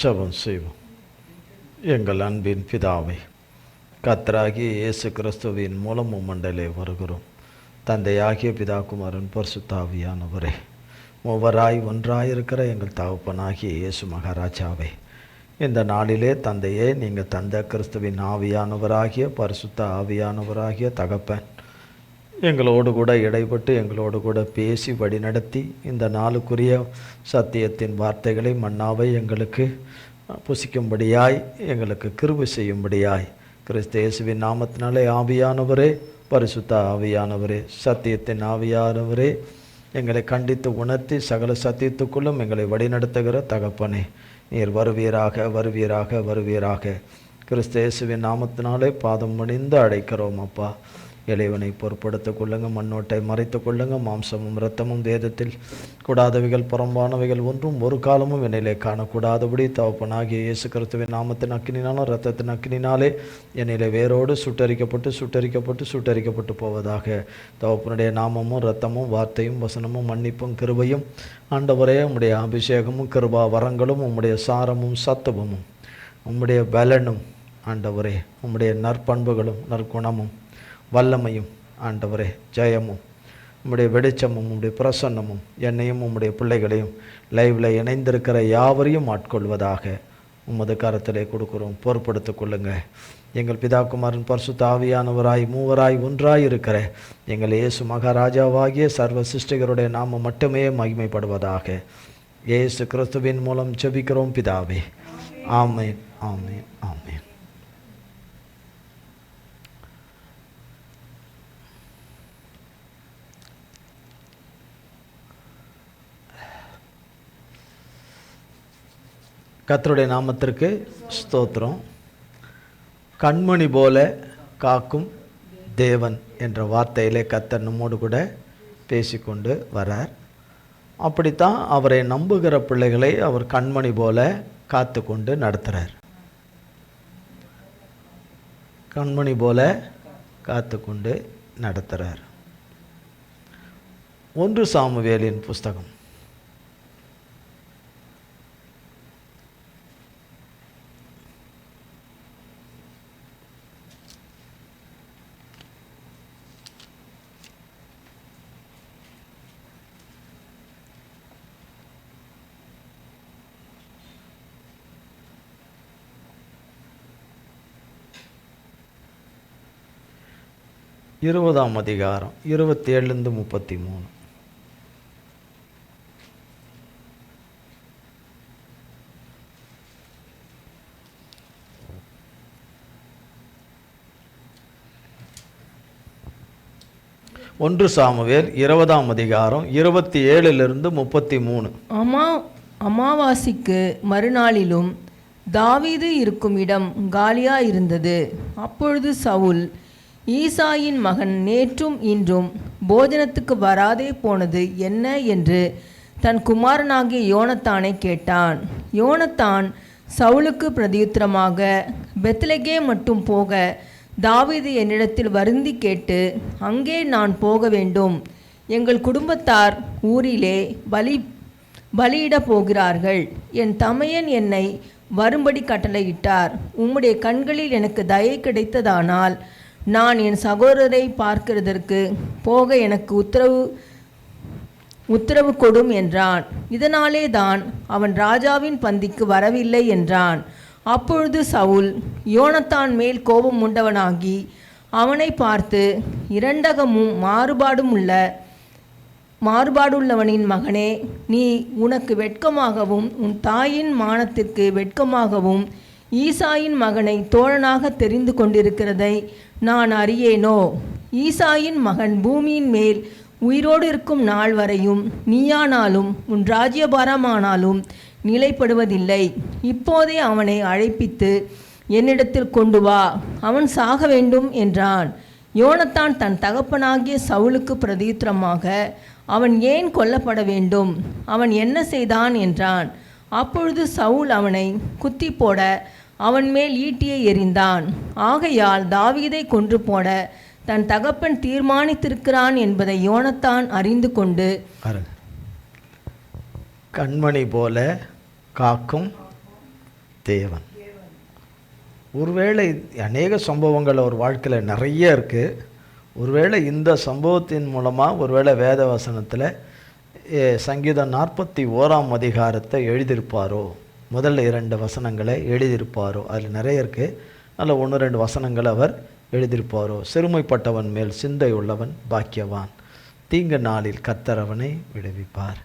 ஜெபம் செய்வோம். எங்கள் அன்பின் பிதாவே, கர்த்தராகிய இயேசு கிறிஸ்துவின் மூலம் உம்மண்டலே வருகிறோம். தந்தையாகிய பிதா, குமாரன், பரிசுத்த ஆவியானவரே, மூவராய் ஒன்றாயிருக்கிற எங்கள் தகப்பனாகிய இயேசு மகாராஜாவே, இந்த நாளிலே தந்தையே, நீங்கள் தந்த கிறிஸ்துவின் ஆவியானவராகிய பரிசுத்த ஆவியானவராகிய தகப்பன் எங்களோடு கூட இடைப்பட்டு எங்களோடு கூட பேசி வழிநடத்தி இந்த நாளுக்குரிய சத்தியத்தின் வார்த்தைகளை மன்னாவை எங்களுக்கு புசிக்கும்படியாய் எங்களுக்கு கிருபை செய்யும்படியாய் கிறிஸ்து இயேசுவின் நாமத்தினாலே ஆவியானவரே, பரிசுத்த ஆவியானவரே, சத்தியத்தின் ஆவியானவரே, எங்களை கண்டித்து உணர்த்தி சகல சத்தியத்துக்குள்ளும் எங்களை வழிநடத்துகிற தகப்பனே, நீர் வருவீராக வருவீராக வருவீராக. கிறிஸ்து இயேசுவின் நாமத்தினாலே பாதம் பணிந்து அழைக்கிறோம் அப்பா. இளைவனை பொறுப்படுத்திக் கொள்ளுங்க, மண்ணோட்டை மறைத்து கொள்ளுங்க. மாம்சமும் இரத்தமும் வேதத்தில் கூடாதவைகள் புறம்பானவைகள் ஒன்றும் ஒரு காலமும் என்னிலே காணக்கூடாதபடி தகப்பனாகிய இயேசு கிறிஸ்துவின் நாமத்தின் அக்கினினாலும் இரத்தத்தின் அக்கினினாலே என்னிலே வேரோடு சுட்டரிக்கப்பட்டு போவதாக. தகப்பனுடைய நாமமும் இரத்தமும் வார்த்தையும் வசனமும் மன்னிப்பும் கிருபையும் ஆண்டவரே, உம்முடைய அபிஷேகமும் கிருபா வரங்களும் உம்முடைய சாரமும் சத்துவமும் உம்முடைய பலனும் ஆண்டவரே, உம்முடைய நற்பண்புகளும் நற்குணமும் வல்லமையும் ஆண்டவரே, ஜெயமும் உம்முடைய வெளிச்சமும் உம்முடைய பிரசன்னமும் என்னையும் உம்முடைய பிள்ளைகளையும் லைவில் இணைந்திருக்கிற யாவரையும் ஆட்கொள்வதாக உமது கரத்திலே கொடுக்குறோம். பொறுப்படுத்திக் கொள்ளுங்க. எங்கள் பிதாகுமாரன் பரிசுத்த ஆவியானவராய் மூவராய் ஒன்றாய் இருக்கிற எங்கள் இயேசு மகாராஜாவாகிய சர்வ சிருஷ்டிகருடைய நாமம் மட்டுமே மகிமைப்படுவதாக. இயேசு கிறிஸ்துவின் மூலம் ஜெபிக்கிறோம் பிதாவே. ஆமென், ஆமென், ஆமென். கர்த்தருடைய நாமத்திற்கு ஸ்தோத்திரம். கண்மணி போல காக்கும் தேவன் என்ற வார்த்தையிலே கர்த்தர் நம்மோடு கூட பேசிக்கொண்டு வரார். அப்படித்தான் அவரை நம்புகிற பிள்ளைகளை அவர் கண்மணி போல காத்து கொண்டு நடத்துகிறார். கண்மணி போல காத்து கொண்டு நடத்துகிறார். 1 சாமுவேலின் புஸ்தகம் 20ஆம் அதிகாரம் 27-33. ஒன்று சாமுவேல் 20ஆம் அதிகாரம் 27-33. அமாவாசைக்கு மறுநாளிலும் தாவீது இருக்கும் இடம் காலியா இருந்தது. அப்பொழுது சவுல், ஈசாயின் மகன் நேற்றும் இன்றும் போஜனத்துக்கு வராதே போனது என்ன என்று தன் குமாரனாகிய யோனத்தானை கேட்டான். யோனத்தான் சவுலுக்கு பிரதியுத்தரமாக, பெத்லகேம் மட்டும் போக தாவீது என்னிடத்தில் வருந்தி கேட்டு, அங்கே நான் போக வேண்டும். எங்கள் குடும்பத்தார் ஊரிலே பலியிடப் போகிறார்கள். என் தமையன் என்னை வரும்படி கட்டளையிட்டார். உம்முடைய கண்களில் எனக்கு தயை கிடைத்ததானால் நான் என் சகோதரரை பார்க்கிறதற்கு போக எனக்கு உத்தரவு கொடும் என்றான். இதனாலே தான் அவன் ராஜாவின் பந்திக்கு வரவில்லை என்றான். அப்பொழுது சவுல் யோனத்தான் மேல் கோபம் உண்டவனாகி அவனை பார்த்து, இரண்டகமும் மாறுபாடுள்ளவனின் மகனே, நீ உனக்கு வெட்கமாகவும் உன் தாயின் மானத்திற்கு வெட்கமாகவும் ஈசாயின் மகனை தோழனாக தெரிந்து கொண்டிருக்கிறதை நான் அறியேனோ? ஈசாயின் மகன் பூமியின் மேல் உயிரோடு இருக்கும் நாள் வரையும் நீயானாலும் உன் ராஜ்யபாரமானாலும் நிலைப்படுவதில்லை. இப்போதே அவனை அழைப்பித்து என்னிடத்தில் கொண்டு வா, அவன் சாக வேண்டும் என்றான். யோனத்தான் தன் தகப்பனாகிய சவுலுக்கு பிரதியுத்தரமாக, அவன் ஏன் கொல்லப்பட வேண்டும்? அவன் என்ன செய்தான் என்றான். அப்பொழுது சவுல் அவனை குத்தி போட அவன் மேல் ஈட்டியை எறிந்தான். ஆகையால் தாவீதை கொன்று போட தன் தகப்பன் தீர்மானித்திருக்கிறான் என்பதை யோனத்தான் அறிந்து கொண்டு, கண்மணி போல காக்கும் தேவன். ஒருவேளை அநேக சம்பவங்கள் அவர் வாழ்க்கையில் நிறைய இருக்குது. ஒருவேளை இந்த சம்பவத்தின் மூலமாக ஒருவேளை வேத வசனத்தில் சங்கீதம் 41ஆம் அதிகாரத்தை எழுதியிருப்பாரோ, முதல்ல 2 வசனங்களை எழுதியிருப்பாரோ. அதில் நிறைய இருக்குது. அதில் 1-2 வசனங்களை அவர் எழுதியிருப்பாரோ. சிறுமைப்பட்டவன் மேல் சிந்தை உள்ளவன் பாக்கியவான், தீங்கு நாளில் கர்த்தர் அவனை விடுவிப்பார்.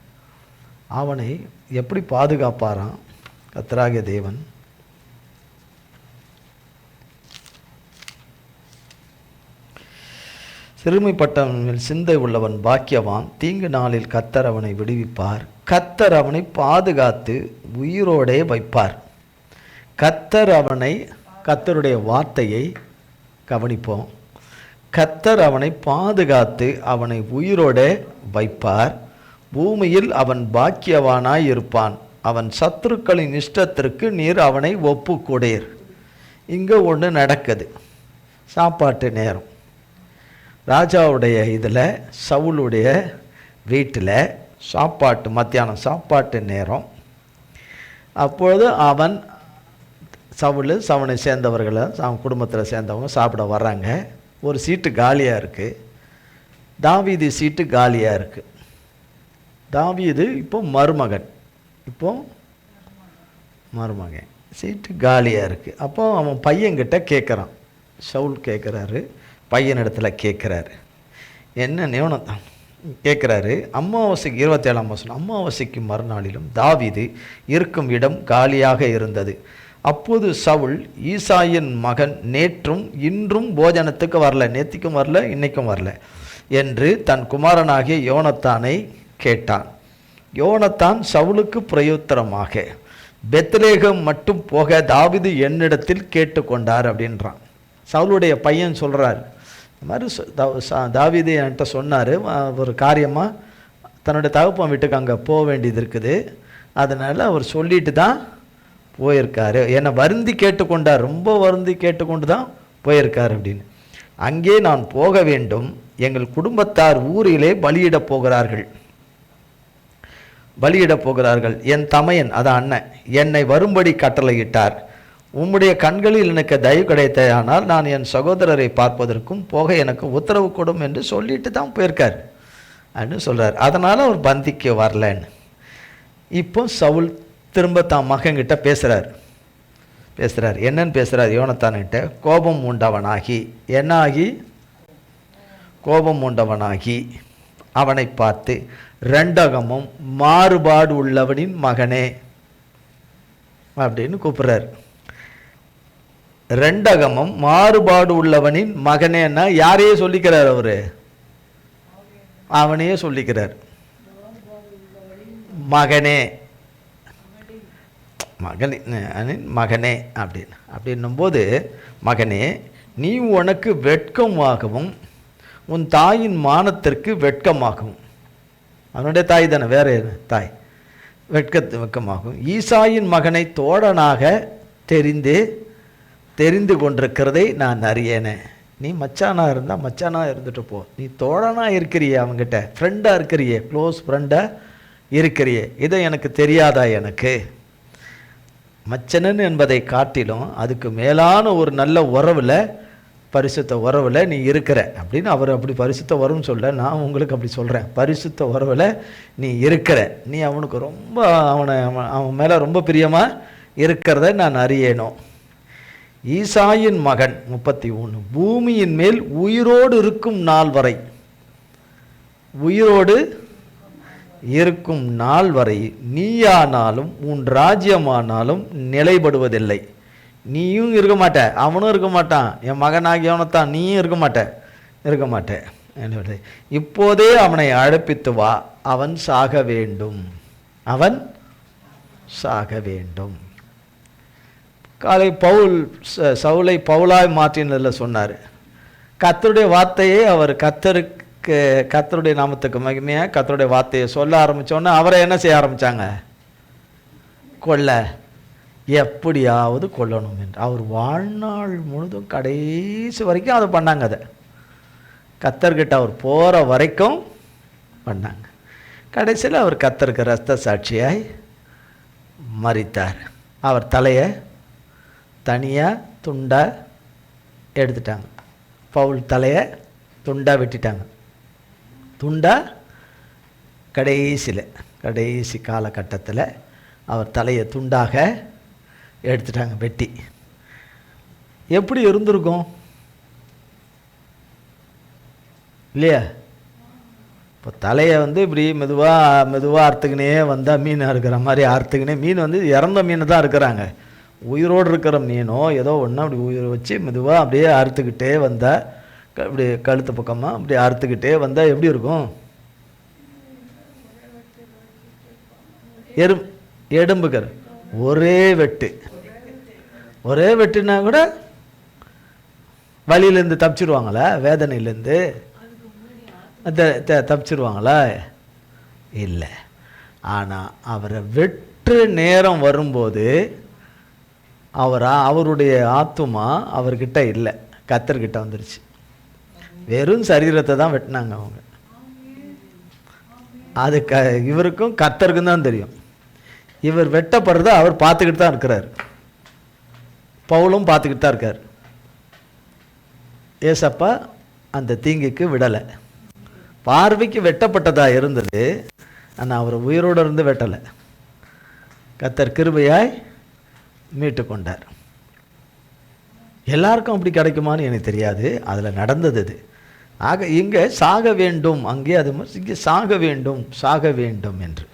அவனை எப்படி பாதுகாப்பாராம் கர்த்தராகிய தேவன்? சிறுமைப்பட்டவன் மேல் சிந்தை உள்ளவன் பாக்கியவான், தீங்கு நாளில் கர்த்தர் அவனை விடுவிப்பார். கர்த்தர் அவனை பாதுகாத்து உயிரோடே வைப்பார். கர்த்தர் அவனை, கர்த்தருடைய வார்த்தையை கவனிப்போம். கர்த்தர் அவனை பாதுகாத்து அவனை உயிரோடே வைப்பார். பூமியில் அவன் பாக்கியவானாய் இருப்பான். அவன் சத்துருக்களின் இஷ்டத்திற்கு நீர் அவனை ஒப்பு கொடீர். இங்கே ஒன்று நடக்குது. சாப்பாட்டு நேரம். ராஜாவுடைய இதில், சவுளுடைய வீட்டில் சாப்பாட்டு, மத்தியானம் சாப்பாட்டு நேரம். அப்பொழுது அவன் சவுனை சேர்ந்தவர்களை, அவன் குடும்பத்தில் சேர்ந்தவங்க சாப்பிட வர்றாங்க. ஒரு சீட்டு காலியாக இருக்குது. தாவீது சீட்டு காலியாக இருக்குது. தாவீது இப்போ மருமகன், மருமகன் சீட்டு காலியாக இருக்குது. அப்போ அவன் பையன்கிட்ட கேட்குறான். சவுல் கேட்குறாரு, பையனிடத்தில் கேட்குறாரு. என்ன யோனத்தான் கேட்குறாரு. அமாவாசைக்கு 27ஆம் வசனம், அமாவாசைக்கு மறுநாளிலும் தாவீது இருக்கும் இடம் காலியாக இருந்தது. அப்போது சவுல், ஈசாயின் மகன் நேற்றும் இன்றும் போஜனத்துக்கு வரல, நேத்திக்கும் வரல, இன்னைக்கும் வரல என்று தன் குமாரனாகிய யோனத்தானை கேட்டான். யோனத்தான் சவுலுக்கு பிரயுத்தரமாக, பெத்லேகம் மட்டும் போக தாவீது என்னிடத்தில் கேட்டுக்கொண்டார் அப்படின்றான். சவுலுடைய பையன் சொல்கிறார், இந்த மாதிரி தாவீது என்கிட்ட சொன்னார், ஒரு காரியமாக தன்னுடைய தகப்பன் வீட்டுக்கு அங்கே போக வேண்டியது இருக்குது, அதனால் அவர் சொல்லிட்டு தான் போயிருக்காரு, என்னை வருந்தி கேட்டுக்கொண்டார், ரொம்ப வருந்தி கேட்டுக்கொண்டு தான் போயிருக்கார் அப்படின்னு. அங்கே நான் போக வேண்டும், எங்கள் குடும்பத்தார் ஊரிலே பலியிடப் போகிறார்கள். என் தமையன், அதான் அண்ணன், என்னை வரும்படி கட்டளையிட்டார். உம்முடைய கண்களில் எனக்கு தயவு கிடைத்ததானால் நான் என் சகோதரரை பார்ப்பதற்கும் போக எனக்கு உத்தரவு கொடும் என்று சொல்லிட்டு தான் போயிருக்கார் அப்படின்னு சொல்கிறார். அதனால் அவர் பந்திக்கு வரலன்னு. இப்போ சவுல் திரும்ப தான் மகன்கிட்ட பேசுகிறார். என்னன்னு பேசுகிறார்? யோனத்தான்கிட்ட கோபம் உண்டவனாகி, என்ன ஆகி? கோபம் உண்டவனாகி அவனை பார்த்து, ரெண்டகமும் மாறுபாடு உள்ளவனின் மகனே அப்படின்னு கூப்பிடுறார். ரெண்டகமும் மாறுபாடு உள்ளவனின் மகனேன்னா யாரையே சொல்லிக்கிறார்? அவரு அவனையே சொல்லிக்கிறார். மகனே, மகனே அப்படின்னும் போது, மகனே நீ உனக்கு வெட்கமாகவும் உன் தாயின் மானத்திற்கு வெட்கமாகவும், அவனுடைய தாய் தானே, வேற தாய், வெட்கமாகும் ஈசாயின் மகனை தோழனாக தெரிந்து கொண்டிருக்கிறதை நான் அறியேனே. நீ மச்சானா இருந்தால் மச்சானா இருந்துட்டு போ, நீ தோழனா இருக்கிறியே, அவங்ககிட்ட ஃப்ரெண்டாக இருக்கிறியே, க்ளோஸ் ஃப்ரெண்டாக இருக்கிறியே, இதை எனக்கு தெரியாதா? எனக்கு மச்சனன் என்பதை காட்டிலும் அதுக்கு மேலான ஒரு நல்ல உறவில், பரிசுத்த உறவில் நீ இருக்கிற அப்படின்னு அவர் அப்படி பரிசுத்த உறவுன்னு சொல்ல, நான் உங்களுக்கு அப்படி சொல்கிறேன். பரிசுத்த உறவில் நீ இருக்கிற, நீ அவனுக்கு ரொம்ப, அவன் மேலே ரொம்ப பிரியமாக இருக்கிறத நான் அறியேனோ. ஈசாயின் மகன் 31 பூமியின் மேல் உயிரோடு இருக்கும் நாள் வரை, உயிரோடு இருக்கும் நாள் வரை நீயானாலும் உன் ராஜ்யமானாலும் நிலைப்படுவதில்லை. நீயும் இருக்க மாட்ட, அவனும் இருக்க மாட்டான், என் மகனாகியவனைத்தான் நீயும் இருக்க மாட்டேன். இப்போதே அவனை அழைப்பித்து வா, அவன் சாக வேண்டும். காலை சவுலை பவுலாய் மாற்றினதில் சொன்னார். கர்த்தருடைய வார்த்தையை அவர் கர்த்தருடைய நாமத்துக்கு மகிமையாக கர்த்தருடைய வார்த்தையை சொல்ல ஆரம்பித்தோன்னே அவரை என்ன செய்ய ஆரம்பித்தாங்க? எப்படியாவது கொல்லணும் என்று. அவர் வாழ்நாள் முழுதும் கடைசி வரைக்கும் அதை பண்ணாங்க. அதை கர்த்தர்கிட்ட அவர் போகிற வரைக்கும் பண்ணாங்க. கடைசியில் அவர் கர்த்தருக்கு இரத்த சாட்சியாய் மரித்தார். அவர் தலையை தனியாக துண்டாக எடுத்துட்டாங்க. பவுல் தலையை துண்டாக வெட்டிட்டாங்க. துண்டாக கடைசி காலகட்டத்தில் அவர் தலையை துண்டாக எடுத்துட்டாங்க வெட்டி. எப்படி இருந்திருக்கும் இல்லையா? இப்போ தலையை இப்படி மெதுவாக அறுத்துக்கினே வந்தால் மீன் அறுக்கிற மாதிரி அறுத்துக்கினே, மீன் இறந்த மீன் தான் இருக்கிறாங்க. உயிரோடு இருக்கிற மீனோ ஏதோ ஒன்று அப்படி உயிர் வச்சு மெதுவாக அப்படியே அறுத்துக்கிட்டே வந்தால், அப்படி கழுத்து பக்கமாக அப்படி அறுத்துக்கிட்டே வந்தால் எப்படி இருக்கும்? எறும்புக்கர் ஒரே வெட்டுனா கூட வலியிலேருந்து தப்பிச்சிருவாங்களா? வேதனையிலேருந்து தப்பிச்சிருவாங்களா? இல்லை. ஆனால் அவரை வெற்று நேரம் வரும்போது அவருடைய ஆத்துமா அவர்கிட்ட இல்லை, கர்த்தர்கிட்ட வந்துருச்சு. வெறும் சரீரத்தை தான் வெட்டினாங்க அவங்க. அது இவருக்கும் கர்த்தருக்கும் தான் தெரியும். இவர் வெட்டப்படுறத அவர் பார்த்துக்கிட்டு தான் இருக்கிறார். பவுலும் பார்த்துக்கிட்டு தான் இருக்கார். ஏசப்பா அந்த தீங்குக்கு விடலை. பார்வைக்கு வெட்டப்பட்டதாக இருந்தது, ஆனால் அவர் உயிரோடு இருந்து வெட்டலை. கர்த்தர் கிருபையாய் மீட்டு கொண்டார். எல்லாருக்கும் அப்படி கிடைக்குமான்னு எனக்கு தெரியாது. அதில் நடந்தது அது. ஆக இங்கே சாக வேண்டும், அங்கே அது இங்கே சாக வேண்டும் என்று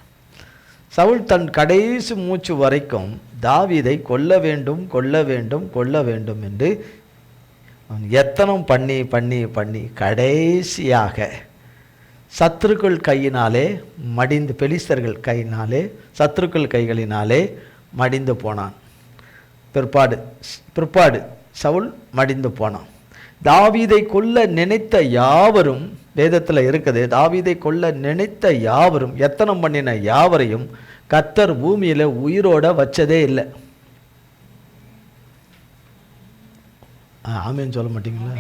சவுல் தன் கடைசி மூச்சு வரைக்கும் தாவீதை கொல்ல வேண்டும் என்று எத்தனம் பண்ணி கடைசியாக சத்துருக்கள் கையினாலே மடிந்து, பெலிஸ்தர்கள் கையினாலே, சத்துருக்கள் கைகளினாலே மடிந்து போனான். பிற்பாடு சவுல் மடிந்து போனான். தாவீதை கொல்ல நினைத்த யாவரும், வேதத்தில் இருக்குது, தாவீதை கொல்ல நினைத்த யாவரும், எத்தனம் பண்ணின யாவரையும் கர்த்தர் பூமியில் உயிரோட வச்சதே இல்லை. ஆமேன்னு சொல்ல மாட்டீங்களா?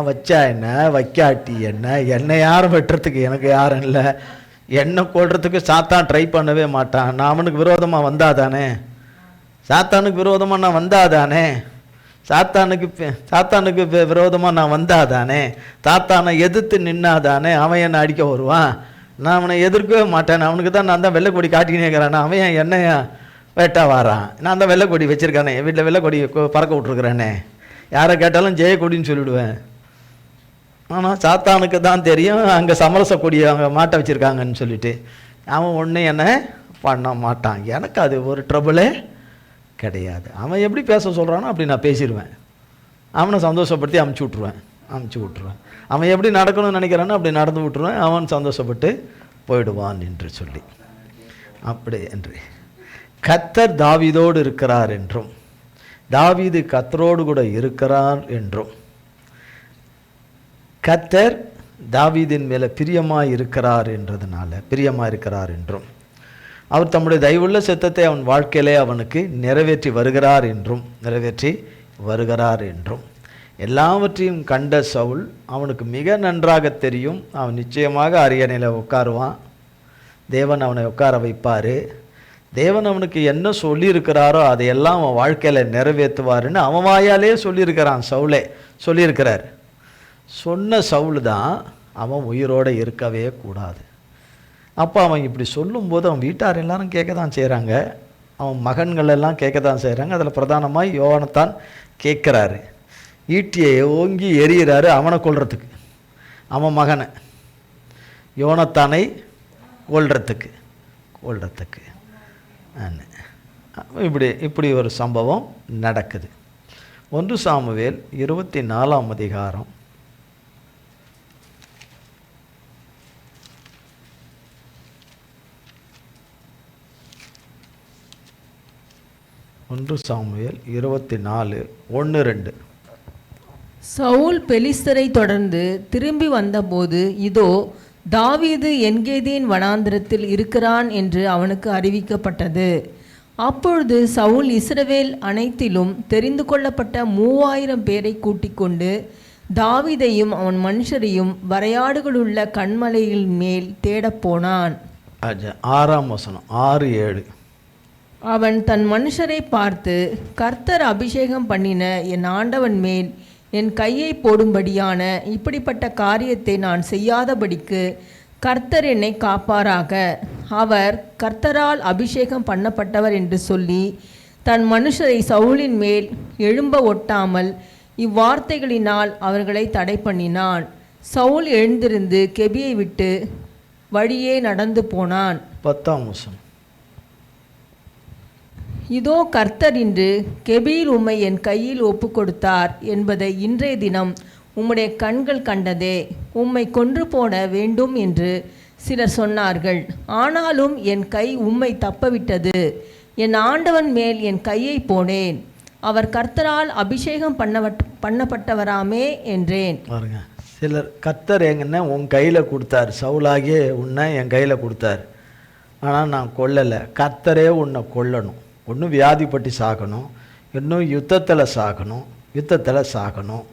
வச்சா என்ன, வைக்காட்டி என்ன, என்னை யாரும் வெட்டுறதுக்கு எனக்கு யாரும் இல்லை. என்னை கொள்றதுக்கு சாத்தான் ட்ரை பண்ணவே மாட்டான். நான் அவனுக்கு விரோதமாக வந்தாதானே, சாத்தானுக்கு விரோதமாக நான் வந்தாதானே, சாத்தானுக்கு விரோதமாக நான் வந்தாதானே, சாத்தானை எதிர்த்து நின்னாதானே அவன் என்னை அடிக்க வருவான். நான் அவனை எதிர்க்கவே மாட்டேன். அவனுக்கு தான் நான் தான் வெள்ளைக்கொடி காட்டினே இருக்கிறான். அவன் என்னையா வேட்டா வாரான். நான் தான் வெள்ளைக்கொடி வச்சுருக்கானே, என் வீட்டில் வெள்ளைக்கொடி பறக்க விட்ருக்குறேனே, யாரை கேட்டாலும் ஜெயக்கொடின்னு சொல்லிவிடுவேன். ஆனால் சாத்தானுக்கு தான் தெரியும் அங்கே சமரச கொடியை அங்கே மாட்ட வச்சுருக்காங்கன்னு சொல்லிட்டு அவன் ஒன்றும் என்னை பண்ண மாட்டான். எனக்கு அது ஒரு ட்ரபுளே கிடையாது. அவன் எப்படி பேச சொல்கிறானோ அப்படி நான் பேசிடுவேன். அவனை சந்தோஷப்படுத்தி அமுச்சு விட்ருவேன். அவன் எப்படி நடக்கணும்னு நினைக்கிறானோ அப்படி நடந்து விட்டுருவேன். அவன் சந்தோஷப்பட்டு போயிடுவான் என்று சொல்லி, அப்படி என்று கர்த்தர் தாவீதோடு இருக்கிறார் என்றும், தாவீது கர்த்தரோடு கூட இருக்கிறார் என்றும், கர்த்தர் தாவீதின் மேலே பிரியமாக இருக்கிறார் என்றும், அவர் தம்முடைய தயவுள்ள சித்தத்தை அவன் வாழ்க்கையிலே அவனுக்கு நிறைவேற்றி வருகிறார் என்றும் எல்லாவற்றையும் கண்ட சவுல் அவனுக்கு மிக நன்றாக தெரியும். அவன் நிச்சயமாக அரியணையில் உட்காருவான். தேவன் அவனை உட்கார வைப்பார். தேவன் அவனுக்கு என்ன சொல்லியிருக்கிறாரோ அதையெல்லாம் அவன் வாழ்க்கையில் நிறைவேற்றுவாருன்னு அவன் வாயாலே சொல்லியிருக்கிறார். சொன்ன சவுல் தான் அவன் உயிரோடு இருக்கவே கூடாது. அப்போ அவன் இப்படி சொல்லும்போது அவன் வீட்டார் எல்லாரும் கேட்க தான் செய்கிறாங்க, அவன் மகன்கள் எல்லாம் கேட்க தான் செய்கிறாங்க. அதில் பிரதானமாக யோனத்தான் கேட்குறாரு. ஈட்டியை ஓங்கி எறிகிறாரு அவனை கொல்றதுக்கு, அவன் மகனை யோனத்தானை கொல்றதுக்கு. இப்படி ஒரு சம்பவம் நடக்குது. 1 சாமுவேல் 24ஆம் அதிகாரம் 1 சாமுவேல் 24:1-2. சவுல் பெலிஸ்தரை தொடர்ந்து திரும்பி வந்தபோது, இதோ தாவீது என்கேதின் வனாந்திரத்தில் இருக்கிறான் என்று அவனுக்கு அறிவிக்கப்பட்டது. அப்பொழுது சவுல் இஸ்ரவேல் அனைத்திலும் தெரிந்து கொள்ளப்பட்ட 3000 பேரை கூட்டிக் கொண்டு தாவீதையும் அவன் மனுஷரையும் வரையாடுகளுள்ள கண்மலையில் மேல் தேடப்போனான். 6ஆம் வசனம் 6-7. அவன் தன் மனுஷரை பார்த்து, கர்த்தர் அபிஷேகம் பண்ணின என் ஆண்டவன் மேல் என் கையை போடும்படியான இப்படிப்பட்ட காரியத்தை நான் செய்யாதபடிக்கு கர்த்தர் என்னை காப்பாராக. அவர் கர்த்தரால் அபிஷேகம் பண்ணப்பட்டவர் என்று சொல்லி தன் மனுஷரை சவுலின் மேல் எழும்ப ஒட்டாமல் இவ்வார்த்தைகளினால் அவர்களை தடை பண்ணினான். சவுல் எழுந்திருந்து கெபியை விட்டு வழியே நடந்து போனான். 10ஆம் வசனம். இதோ கர்த்தர் இன்று கெபியில் உம்மை என் கையில் ஒப்பு கொடுத்தார் என்பதை இன்றைய தினம் உம்முடைய கண்கள் கண்டதே. உம்மை கொன்று போட வேண்டும் என்று சிலர் சொன்னார்கள். ஆனாலும் என் கை உம்மை தப்பவிட்டது. என் ஆண்டவன் மேல் என் கையை போனேன். அவர் கர்த்தரால் அபிஷேகம் பண்ணப்பட்டவராமே என்றேன். பாருங்க, சிலர் கர்த்தர் எங்கன்னா உன் கையில் கொடுத்தார், சவுலாகிய உன்னை என் கையில் கொடுத்தார், ஆனால் நான் கொல்லலை. கர்த்தரே உன்னை கொல்லணும். ஒன்றும் வியாதிப்பட்டு சாகணும், இன்னும் யுத்தத்தில் சாகணும்,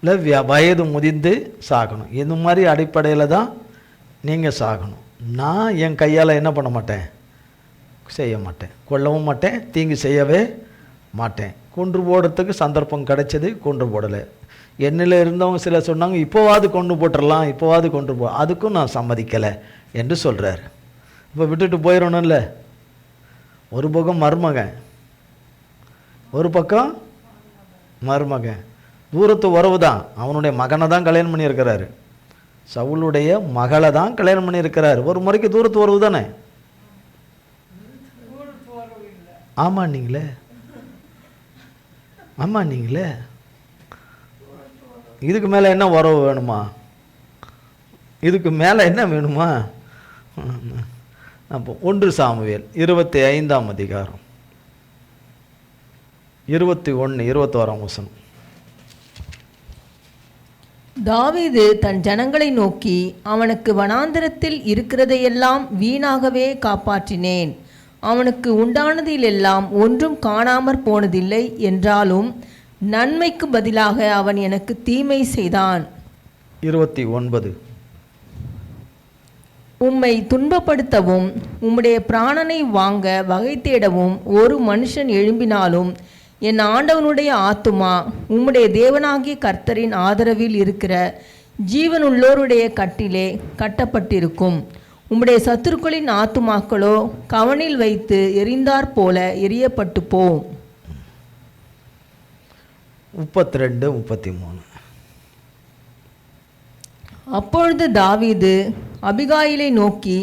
இல்லை வயது முதிர்ந்து சாகணும். இது மாதிரி அடிப்படையில் தான் நீங்கள் சாகணும். நான் என் கையால் என்ன பண்ண மாட்டேன், செய்ய மாட்டேன், கொல்லவும் மாட்டேன், தீங்கு செய்யவே மாட்டேன். கொன்று போடுறதுக்கு சந்தர்ப்பம் கிடைச்சது, கொன்று போடலை. என்னில் இருந்தவங்க சிலர் சொன்னாங்க, இப்போவாது கொண்டு போட்டுடலாம், இப்போவாது கொண்டு போ, அதுக்கும் நான் சம்மதிக்கலை என்று சொல்கிறார். இப்போ விட்டுட்டு போயிடணும்ல. ஒரு பக்கம் மருமகன், ஒரு பக்கம் மருமகன், தூரத்து உறவு தான். அவனுடைய மகனை தான் கல்யாணம் பண்ணியிருக்கிறாரு, சவுளுடைய மகளை தான் கல்யாணம் பண்ணியிருக்கிறாரு. ஒரு முறைக்கு தூரத்து உறவு தானே. ஆமாம் நீங்களே இதுக்கு மேலே என்ன உறவு வேணுமா? இதுக்கு மேலே என்ன வேணுமா? அப்போ 1 சாமுவேல் 25ஆம் அதிகாரம் 21-21ஆம் வசனம். தாவீது தன் ஜனங்களை நோக்கி, அவனுக்கு வனாந்திரத்தில் இருக்கிறதையெல்லாம் வீணாகவே காப்பாற்றினேன். அவனுக்கு உண்டானதிலெல்லாம் ஒன்றும் காணாமற் போனதில்லை. என்றாலும் நன்மைக்கு பதிலாக அவன் எனக்கு தீமை செய்தான். 29. உம்மை துன்பப்படுத்தவும் உம்முடைய பிராணனை வாங்க வகை தேடவும் ஒரு மனுஷன் எழும்பினாலும் என் ஆண்டவனுடைய ஆத்துமா உம்முடைய தேவனாகிய கர்த்தரின் ஆதரவில் இருக்கிற ஜீவனுள்ளோருடைய கட்டிலே கட்டப்பட்டிருக்கும். உம்முடைய சத்துருக்களின் ஆத்துமாக்களோ கவனில் வைத்து எரிந்தாற் போல எரியப்பட்டு போம். 32-33. அப்பொழுது தாவீது அபிகாயிலை நோக்கி,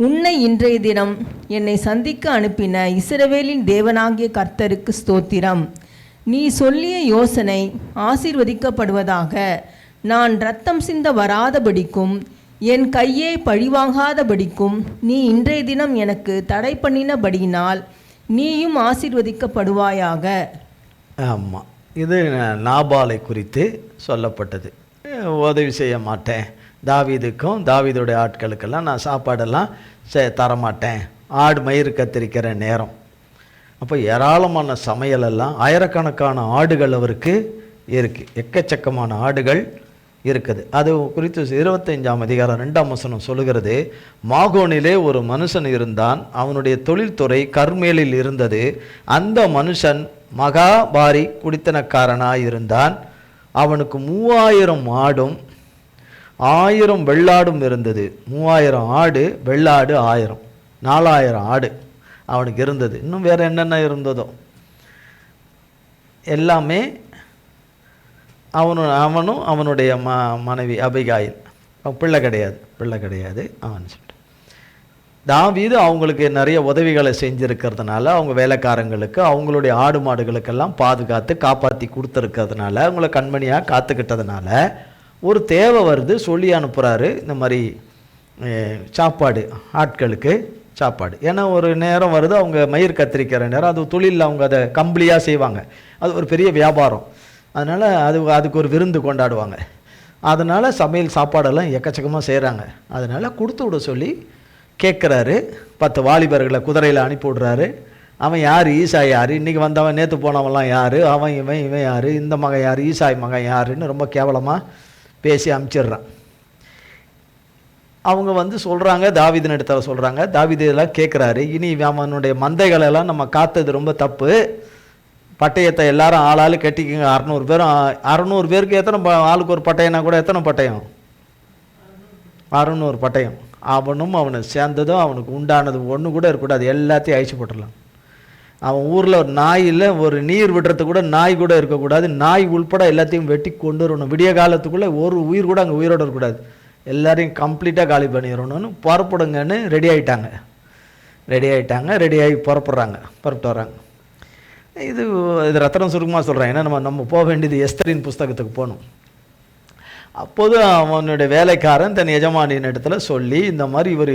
உன்னை இன்றைய தினம் என்னை சந்திக்க அனுப்பின இஸ்ரவேலின் தேவனாகிய கர்த்தருக்கு ஸ்தோத்திரம். நீ சொல்லிய யோசனை ஆசீர்வதிக்கப்படுவதாக. நான் இரத்தம் சிந்த வராதபடிக்கும் என் கையை பழிவாங்காதபடிக்கும் நீ இன்றைய தினம் எனக்கு தடை பண்ணினபடியினால் நீயும் ஆசீர்வதிக்கப்படுவாயாக. ஆமாம், இது நாபாலை குறித்து சொல்லப்பட்டது. உதவி செய்ய மாட்டேன், தாவீதுக்கும் தாவீதுடைய ஆட்களுக்கெல்லாம் நான் சாப்பாடெல்லாம் தரமாட்டேன், ஆடு மயிர் கத்திரிக்கிற நேரம். அப்போ ஏராளமான சமையலெல்லாம், ஆயிரக்கணக்கான ஆடுகள் அவருக்கு இருக்குது, எக்கச்சக்கமான ஆடுகள் இருக்குது. அது குறித்து 25ஆம் அதிகாரம் 2ஆம் வசனம் சொல்லுகிறது, மாகோனிலே ஒரு மனுஷன் இருந்தான், அவனுடைய தொழில்துறை கர்மேலில் இருந்தது. அந்த மனுஷன் மகாபாரி குடித்தனக்காரனாய் இருந்தான். அவனுக்கு 3000 ஆடும் 1000 வெள்ளாடும் இருந்தது. 3000 ஆடு, வெள்ளாடு 1000, 4000 ஆடு அவனுக்கு இருந்தது. இன்னும் வேறு என்னென்ன இருந்ததோ எல்லாமே அவனும் அவனுடைய மனைவி அபிகாயில். பிள்ளை கிடையாது அவன் சொல்லிட்டு. தாவீது அவங்களுக்கு நிறைய உதவிகளை செஞ்சுருக்கிறதுனால, அவங்க வேலைக்காரங்களுக்கு அவங்களுடைய ஆடு மாடுகளுக்கெல்லாம் பாதுகாத்து காப்பாற்றி கொடுத்துருக்கிறதுனால, அவங்கள கண்மணியாக காத்துக்கிட்டதுனால ஒரு தேவை வருது, சொல்லி அனுப்புகிறாரு, இந்த மாதிரி சாப்பாடு, ஆட்களுக்கு சாப்பாடு. ஏன்னா ஒரு நேரம் வருது, அவங்க மயிர் கத்திரிக்கிற நேரம், அது தொழிலில் அவங்க அதை கம்பளியாக செய்வாங்க, அது ஒரு பெரிய வியாபாரம். அதனால் அதுக்கு ஒரு விருந்து கொண்டாடுவாங்க. அதனால் சமையல் சாப்பாடெல்லாம் எக்கச்சக்கமாக செய்கிறாங்க. அதனால் கொடுத்து விட சொல்லி கேட்குறாரு. 10 வாலிபர்களை குதிரையில் அனுப்பி விட்றாரு. அவன் யார், ஈசாய் யார், இன்றைக்கி வந்தவன் நேற்று போனவன்லாம் யார், அவன் இவன் யார், இந்த மகன் யார், ஈசாய் மகன் யாருன்னு ரொம்ப கேவலமாக பேசி அனுப்பிச்சிடுறான். அவங்க வந்து சொல்கிறாங்க, தாவீதின் இடத்துல சொல்கிறாங்க. தாவீது எல்லாம் கேட்குறாரு, இனி அவனுடைய மந்தைகளெல்லாம் நம்ம காத்தது ரொம்ப தப்பு, பட்டயத்தை எல்லாரும் ஆளாளு கட்டிக்குங்க, 600 பேரும். 600 பேருக்கு எத்தனை ஆளுக்கு ஒரு பட்டயம்னா கூட எத்தனை பட்டயம்? 600 பட்டயம். அவனும் அவனை சேர்ந்ததும் அவனுக்கு உண்டானது ஒன்று கூட இருக்கக்கூடாது, எல்லாத்தையும் அழிச்சு போட்டுடலாம். அவன் ஊரில் ஒரு நாயில் ஒரு நீர் விடுறது கூட நாய் கூட இருக்கக்கூடாது, நாய் உள்பட எல்லாத்தையும் வெட்டி கொண்டு வரணும். விடிய காலத்துக்குள்ளே ஒரு உயிர் கூட அங்கே உயிரோடு இருக்கக்கூடாது, எல்லாரையும் கம்ப்ளீட்டாக காலி பண்ணிடணும்னு புறப்படுங்கன்னு ரெடி ஆகிட்டாங்க. ரெடியாகி புறப்பட்டு வராங்க. இது ரத்தனம் சுருக்கமாக சொல்கிறேன், ஏன்னா நம்ம போக வேண்டியது எஸ்தரின் புஸ்தகத்துக்கு போகணும். அப்போது அவனுடைய வேலைக்காரன் தன் எஜமானியின் இடத்துல சொல்லி, இந்த மாதிரி இவர்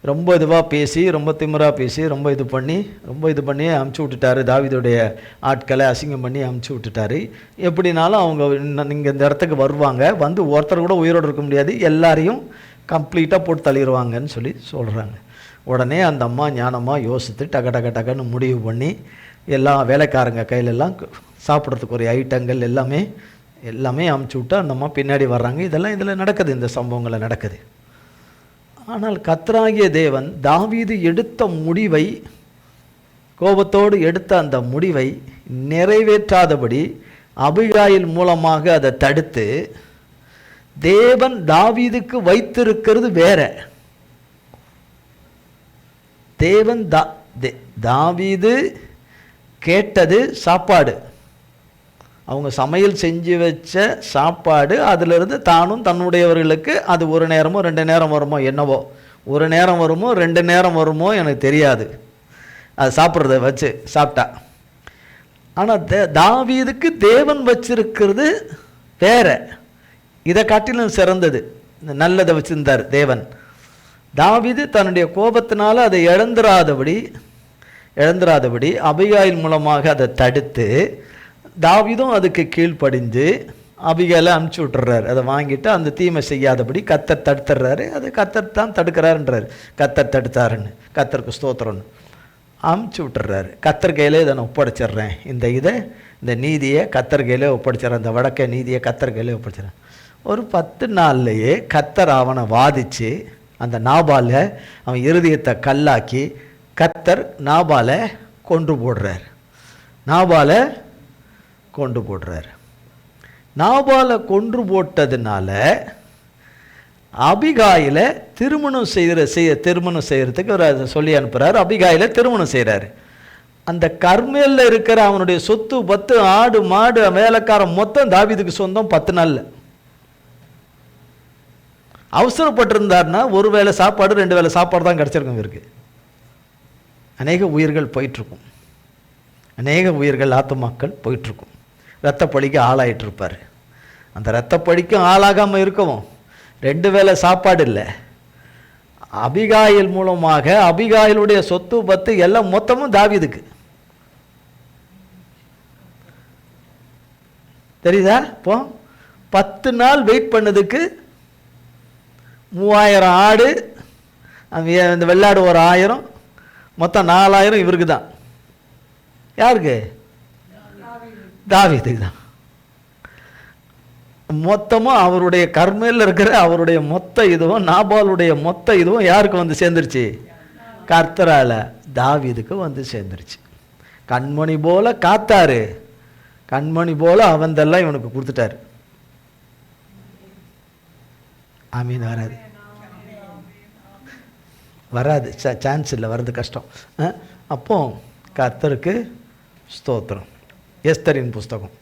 ரொம்ப இதுவாக பேசி, ரொம்ப திமிராக பேசி, ரொம்ப இது பண்ணி அமுச்சு விட்டுட்டாரு, தாவீதுடைய ஆட்களை அசிங்கம் பண்ணி அமுச்சு விட்டுட்டாரு. எப்படினாலும் அவங்க இங்கே இந்த இடத்துக்கு வருவாங்க, வந்து ஒருத்தர் கூட உயிரோடு இருக்க முடியாது, எல்லாரையும் கம்ப்ளீட்டாக போட்டு தள்ளிடுவாங்கன்னு சொல்லி சொல்கிறாங்க. உடனே அந்த அம்மா ஞானமாக யோசித்து டக்குன்னு முடிவு பண்ணி, எல்லா வேலைக்காரங்க கையிலெல்லாம் சாப்பிட்றதுக்கு ஒரு ஐட்டங்கள் எல்லாமே அமுச்சு விட்டு அந்த அம்மா பின்னாடி வர்றாங்க. இதில் நடக்குது, இந்த சம்பவங்களை நடக்குது. ஆனால் கர்த்தராகிய தேவன் தாவீது எடுத்த முடிவை, கோபத்தோடு எடுத்த அந்த முடிவை நிறைவேற்றாதபடி அபிகாயில் மூலமாக அதை தடுத்து, தேவன் தாவீதுக்கு வைத்திருக்கிறது வேற. தேவன் தாவீது கேட்டது சாப்பாடு, அவங்க சமையல் செஞ்சு வச்ச சாப்பாடு, அதிலிருந்து தானும் தன்னுடையவர்களுக்கு அது ஒரு நேரமோ 2 நேரம் வருமோ என்னவோ, ஒரு நேரம் வருமோ 2 நேரம் வருமோ எனக்கு தெரியாது, அது சாப்பிட்றத வச்சு சாப்பிட்டா. ஆனால் தாவீதுக்கு தேவன் வச்சிருக்கிறது வேற, இதை காட்டிலும் சிறந்தது, நல்லதை வச்சிருந்தார் தேவன். தாவீது தன்னுடைய கோபத்தினால அதை இழந்துராதபடி அபிகாயில் மூலமாக அதை தடுத்து, தாவீதும் அதுக்கு கீழ்ப்படிந்து அபிகாயிலை அனுப்பிச்சி விட்டுறாரு. அதை வாங்கிட்டு அந்த தீமை செய்யாதபடி கர்த்தர் தடுத்துடுறாரு. அது கர்த்தர் தான் தடுக்கிறாருன்றாரு, கர்த்தர் தடுத்தாருன்னு, கர்த்தருக்கு ஸ்தோத்திரம்னு அமுச்சு விட்டுறாரு. கர்த்தர் கையிலே இதை நான் ஒப்படைச்சிட்றேன், இந்த நீதியை கர்த்தர் கையிலே ஒப்படைச்சிட்றேன், இந்த வடக்க நீதியை கர்த்தர் கையிலே ஒப்படைச்சிட்றேன். ஒரு 10 நாள்லையே கர்த்தர் அவனை வாதிச்சு, அந்த நாபாலை அவன் இருதயத்தை கல்லாக்கி கர்த்தர் நாபாலை கொன்று போடுறார். நாபாலை கொன்று போட்டதுனால அபிகாயில திருமணம் செய்யறதுக்கு அவர் சொல்லி அனுப்புகிறார். அபிகாயில திருமணம் செய்கிறாரு. அந்த கர்மேலில் இருக்கிற அவனுடைய சொத்து 10 ஆடு மாடு வேலைக்காரன் மொத்தம் தாவீதுக்கு சொந்தம் 10 நாளில். அவசரப்பட்டிருந்தார்னா ஒரு வேளை சாப்பாடு 2 வேளை சாப்பாடு தான் கிடச்சிருக்கும் இவருக்கு. அநேக உயிர்கள் போயிட்டுருக்கும், அநேக உயிர்கள் ஆத்துமாக்கள் போயிட்டுருக்கும். இரத்தப்பழிக்கு ஆளாயிட்டு இருப்பார். அந்த இரத்தப்பழிக்கும் ஆளாகாமல் இருக்கவும் 2 வேளை சாப்பாடு இல்லை. அபிகாயில் மூலமாக அபிகாயிலுடைய சொத்து 10 எல்லாம் மொத்தமும் தாவீதுக்கு. தெரியுதா? இப்போ 10 நாள் வெயிட் பண்ணதுக்கு 3000 ஆடு, இந்த வெள்ளாடு ஒரு 1000, மொத்தம் 4000 இவருக்கு தான். யாருக்கு? தாவீதுக்கு தான். மொத்தமும் அவருடைய கர்மேலில் இருக்கிற அவருடைய மொத்த இதுவும் நாபாலுடைய மொத்த இதுவும் யாருக்கு வந்து சேர்ந்துருச்சு? கர்த்தரால தாவீதுக்கு வந்து சேர்ந்துருச்சு. கண்மணி போல காத்தாரு, கண்மணி போல அவந்தெல்லாம் இவனுக்கு கொடுத்துட்டாரு. ஆமீன். வராது, சான்ஸ் இல்லை, வர்றது கஷ்டம். அப்போ கர்த்தருக்கு ஸ்தோத்திரம். எஸ்தரின் புஸ்தகம்.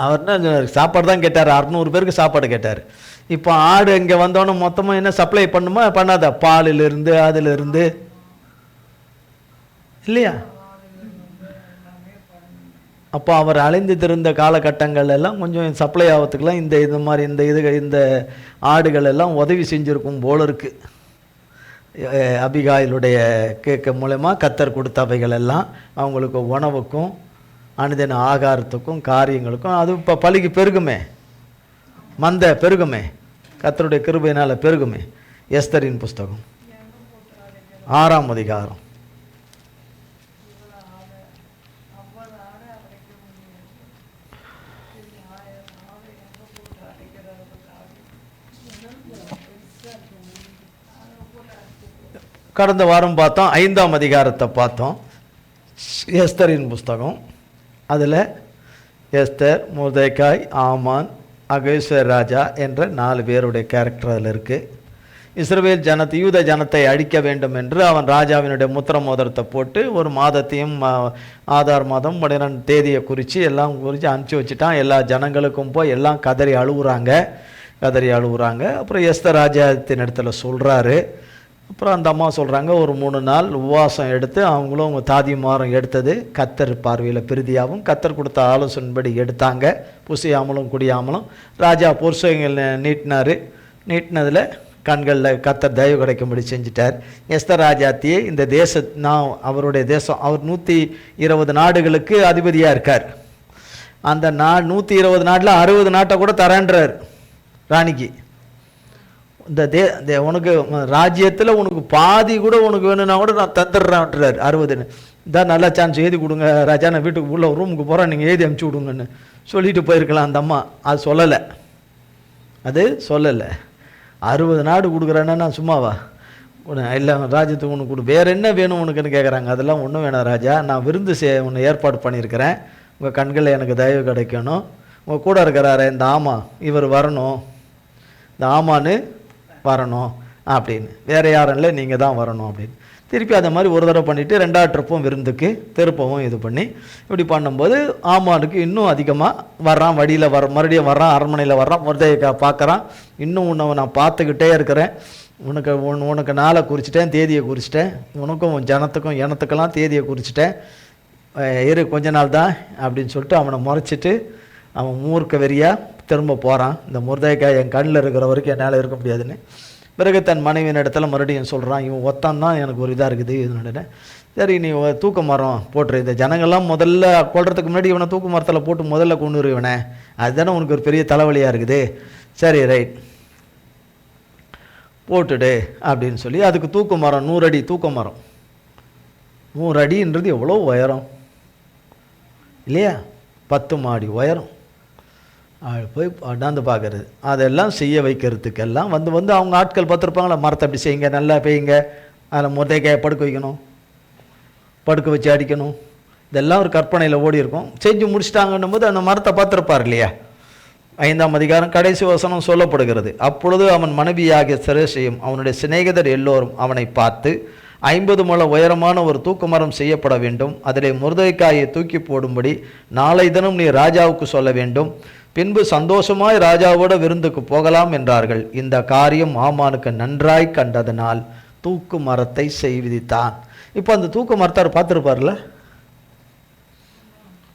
அவர் சாப்பாடு தான் கேட்டார், 600 பேருக்கு சாப்பாடு கேட்டார். இப்போ ஆடு இங்கே வந்தோன்னே மொத்தமாக என்ன சப்ளை பண்ணுமா? பண்ணாத, பாலிலிருந்து அதிலிருந்து இல்லையா? அப்போ அவர் அலைந்து திரிந்த காலகட்டங்கள் எல்லாம் கொஞ்சம் சப்ளை ஆகிறதுக்கெல்லாம் இந்த மாதிரி இந்த ஆடுகள் எல்லாம் உதவி செஞ்சுருக்கும் போல இருக்கு. அபிகாயிலுடைய கேட்க மூலமா கர்த்தர் கொடுத்த அவைகள் எல்லாம் அவங்களுக்கு உணவுக்கும் அனுதின ஆகாரத்துக்கும் காரியங்களுக்கும் அது இப்போ பலிக்கு பெருகுமே, மந்த பெருகுமே, கர்த்தருடைய கிருபையினால் பெருகுமே. எஸ்தரின் புஸ்தகம் 6ஆம் அதிகாரம். கடந்த வாரம் பார்த்தோம் 5ஆம் அதிகாரத்தை பார்த்தோம், எஸ்தரின் புஸ்தகம். அதில் எஸ்தர், மொர்தெகாய், ஆமான், அகஸ்வேர் ராஜா என்ற 4 பேருடைய கேரக்டர் அதில் இருக்குது. இஸ்ரவேல் ஜனத்தை, யூத ஜனத்தை அழிக்க வேண்டும் என்று அவன் ராஜாவினுடைய முத்திர மோதிரத்தை போட்டு ஒரு மாதத்தையும் ஆதார் மாதம் 12 தேதியை குறித்து எல்லாம் குறித்து அனுப்பிச்சி வச்சுட்டான். எல்லா ஜனங்களுக்கும் போய் எல்லாம் கதறி அழுகுறாங்க. அப்புறம் எஸ்தர் ராஜாத்தின் இடத்துல சொல்கிறாரு. அப்புறம் அந்த அம்மா சொல்கிறாங்க, ஒரு 3 நாள் உபவாசம் எடுத்து அவங்களும் அவங்க தாதிமாரும் எடுத்தது கத்தர் பார்வையில் பிரதியாகவும் கத்தர் கொடுத்த ஆலோசனைப்படி எடுத்தாங்க. புசியாமலும் குடியாமலும். ராஜா பொருசைகள் நீட்டினதில் கண்களில் கத்தர் தயவு கிடைக்கும்படி செஞ்சிட்டார். எஸ்தர் ராஜாத்தியே இந்த நான் அவருடைய தேசம், அவர் 120 நாடுகளுக்கு அதிபதியாக இருக்கார். அந்த 120 நாட்டில் 60 நாட்டை கூட தரேன்றார் ராணிக்கு. இந்த உனக்கு ராஜ்யத்தில் உனக்கு பாதி கூட உனக்கு வேணும்னா கூட நான் தந்துடுறேன்றார். 60 தான் நல்ல சான்ஸ், எழுதி கொடுங்க ராஜா, நான் வீட்டுக்கு உள்ள ரூமுக்கு போகிறேன், நீங்கள் எழுதி அனுப்பிச்சி விடுங்கன்னு சொல்லிட்டு போயிருக்கலாம் அந்த அம்மா. அது சொல்லலை. 60 நாடு கொடுக்குறேன்னா நான் சும்மாவா? இல்லை, ராஜ்யத்துக்கு உனக்கு கொடு, வேறு என்ன வேணும் உனக்குன்னு கேட்குறாங்க. அதெல்லாம் ஒன்றும் வேணாம் ராஜா, நான் விருந்து ஒன்று ஏற்பாடு பண்ணியிருக்கிறேன், உங்கள் கண்களில் எனக்கு தயவு கிடைக்கணும், உங்கள் கூட இருக்கிறாரு இந்த இவர் வரணும், இந்த ஆமான்னு வரணும் அப்படின்னு, வேறு யாரும் இல்லை, நீங்கள் தான் வரணும் அப்படின்னு. திருப்பி அந்த மாதிரி ஒரு தடவை பண்ணிவிட்டு 2ஆவது ட்ரிப்பும் விருந்துக்கு திருப்பவும் இது பண்ணி இப்படி பண்ணும்போது ஆமானுக்கு இன்னும் அதிகமாக வர்றான். வழியில் மறுபடியும் வர்றான், அரண்மனையில் வர்றான். மொர்தெகாயை பார்க்குறான். இன்னும் உன்னை நான் பார்த்துக்கிட்டே இருக்கிறேன், உனக்கு நாளை குறிச்சிட்டேன், தேதியை குறிச்சிட்டேன், உனக்கும் உன் ஜனத்துக்கும் எனத்துக்கெல்லாம் தேதியை குறிச்சிட்டேன், கொஞ்ச நாள் தான் அப்படின்னு சொல்லிட்டு அவனை முறைச்சிட்டு அவன் மூர்க்க வெறியாக திரும்ப போகிறான். இந்த மொர்தெகாய் என் கண்ணில் இருக்கிற வரைக்கும் என்னால் இருக்க முடியாதுன்னு. பிறகு தன் மனைவியின் இடத்துல மறுபடியும் சொல்கிறான், இவன் ஒத்தான் தான் எனக்கு ஒரு இதாக இருக்குது இதுன்னு. சரி, நீ தூக்க மரம் போட்டுரு, இந்த ஜனங்கள்லாம் முதல்ல கொள்றதுக்கு முன்னாடி இவனை தூக்கு மரத்தில் போட்டு முதல்ல கொண்டு இவனை, அதுதானே உனக்கு ஒரு பெரிய தலைவலியாக இருக்குது. சரி ரைட், போட்டுடு அப்படின்னு சொல்லி அதுக்கு தூக்கு மரம் 100 அடி தூக்க மரம். 100 அடின்றது எவ்வளோ உயரம் இல்லையா? 10 மாடி உயரம். போய் அடாந்து பார்க்கறது, அதெல்லாம் செய்ய வைக்கிறதுக்கெல்லாம் வந்து அவங்க ஆட்கள் பார்த்துருப்பாங்களா, மரத்தை அப்படி செய்யுங்க, நல்லா பெய்யுங்க, அதில் மொர்தெகாயை படுக்க வைக்கணும், படுக்க வச்சு அடிக்கணும், இதெல்லாம் ஒரு கற்பனையில் ஓடி இருக்கும். செஞ்சு முடிச்சிட்டாங்கன்னும் போது அந்த மரத்தை பார்த்துருப்பார் இல்லையா? 5ஆம் அதிகாரம் கடைசி வசனம் சொல்லப்படுகிறது. அப்பொழுது அவன் மனைவியாகிய செரேஷையும் அவனுடைய சிநேகிதர் எல்லோரும் அவனை பார்த்து, 50 முழ உயரமான ஒரு தூக்கு மரம் செய்யப்பட வேண்டும், அதிலே மொர்தெகாயை தூக்கி போடும்படி நாளை தினம் நீ ராஜாவுக்கு சொல்ல வேண்டும், பின்பு சந்தோஷமாய் ராஜாவோட விருந்துக்கு போகலாம் என்றார்கள். இந்த காரியம் ஆமானுக்கு நன்றாய் கண்டதனால் தூக்கு மரத்தை செய்வித்தான். இப்போ அந்த தூக்கு மரத்தை அவர் பார்த்துருப்பார்ல,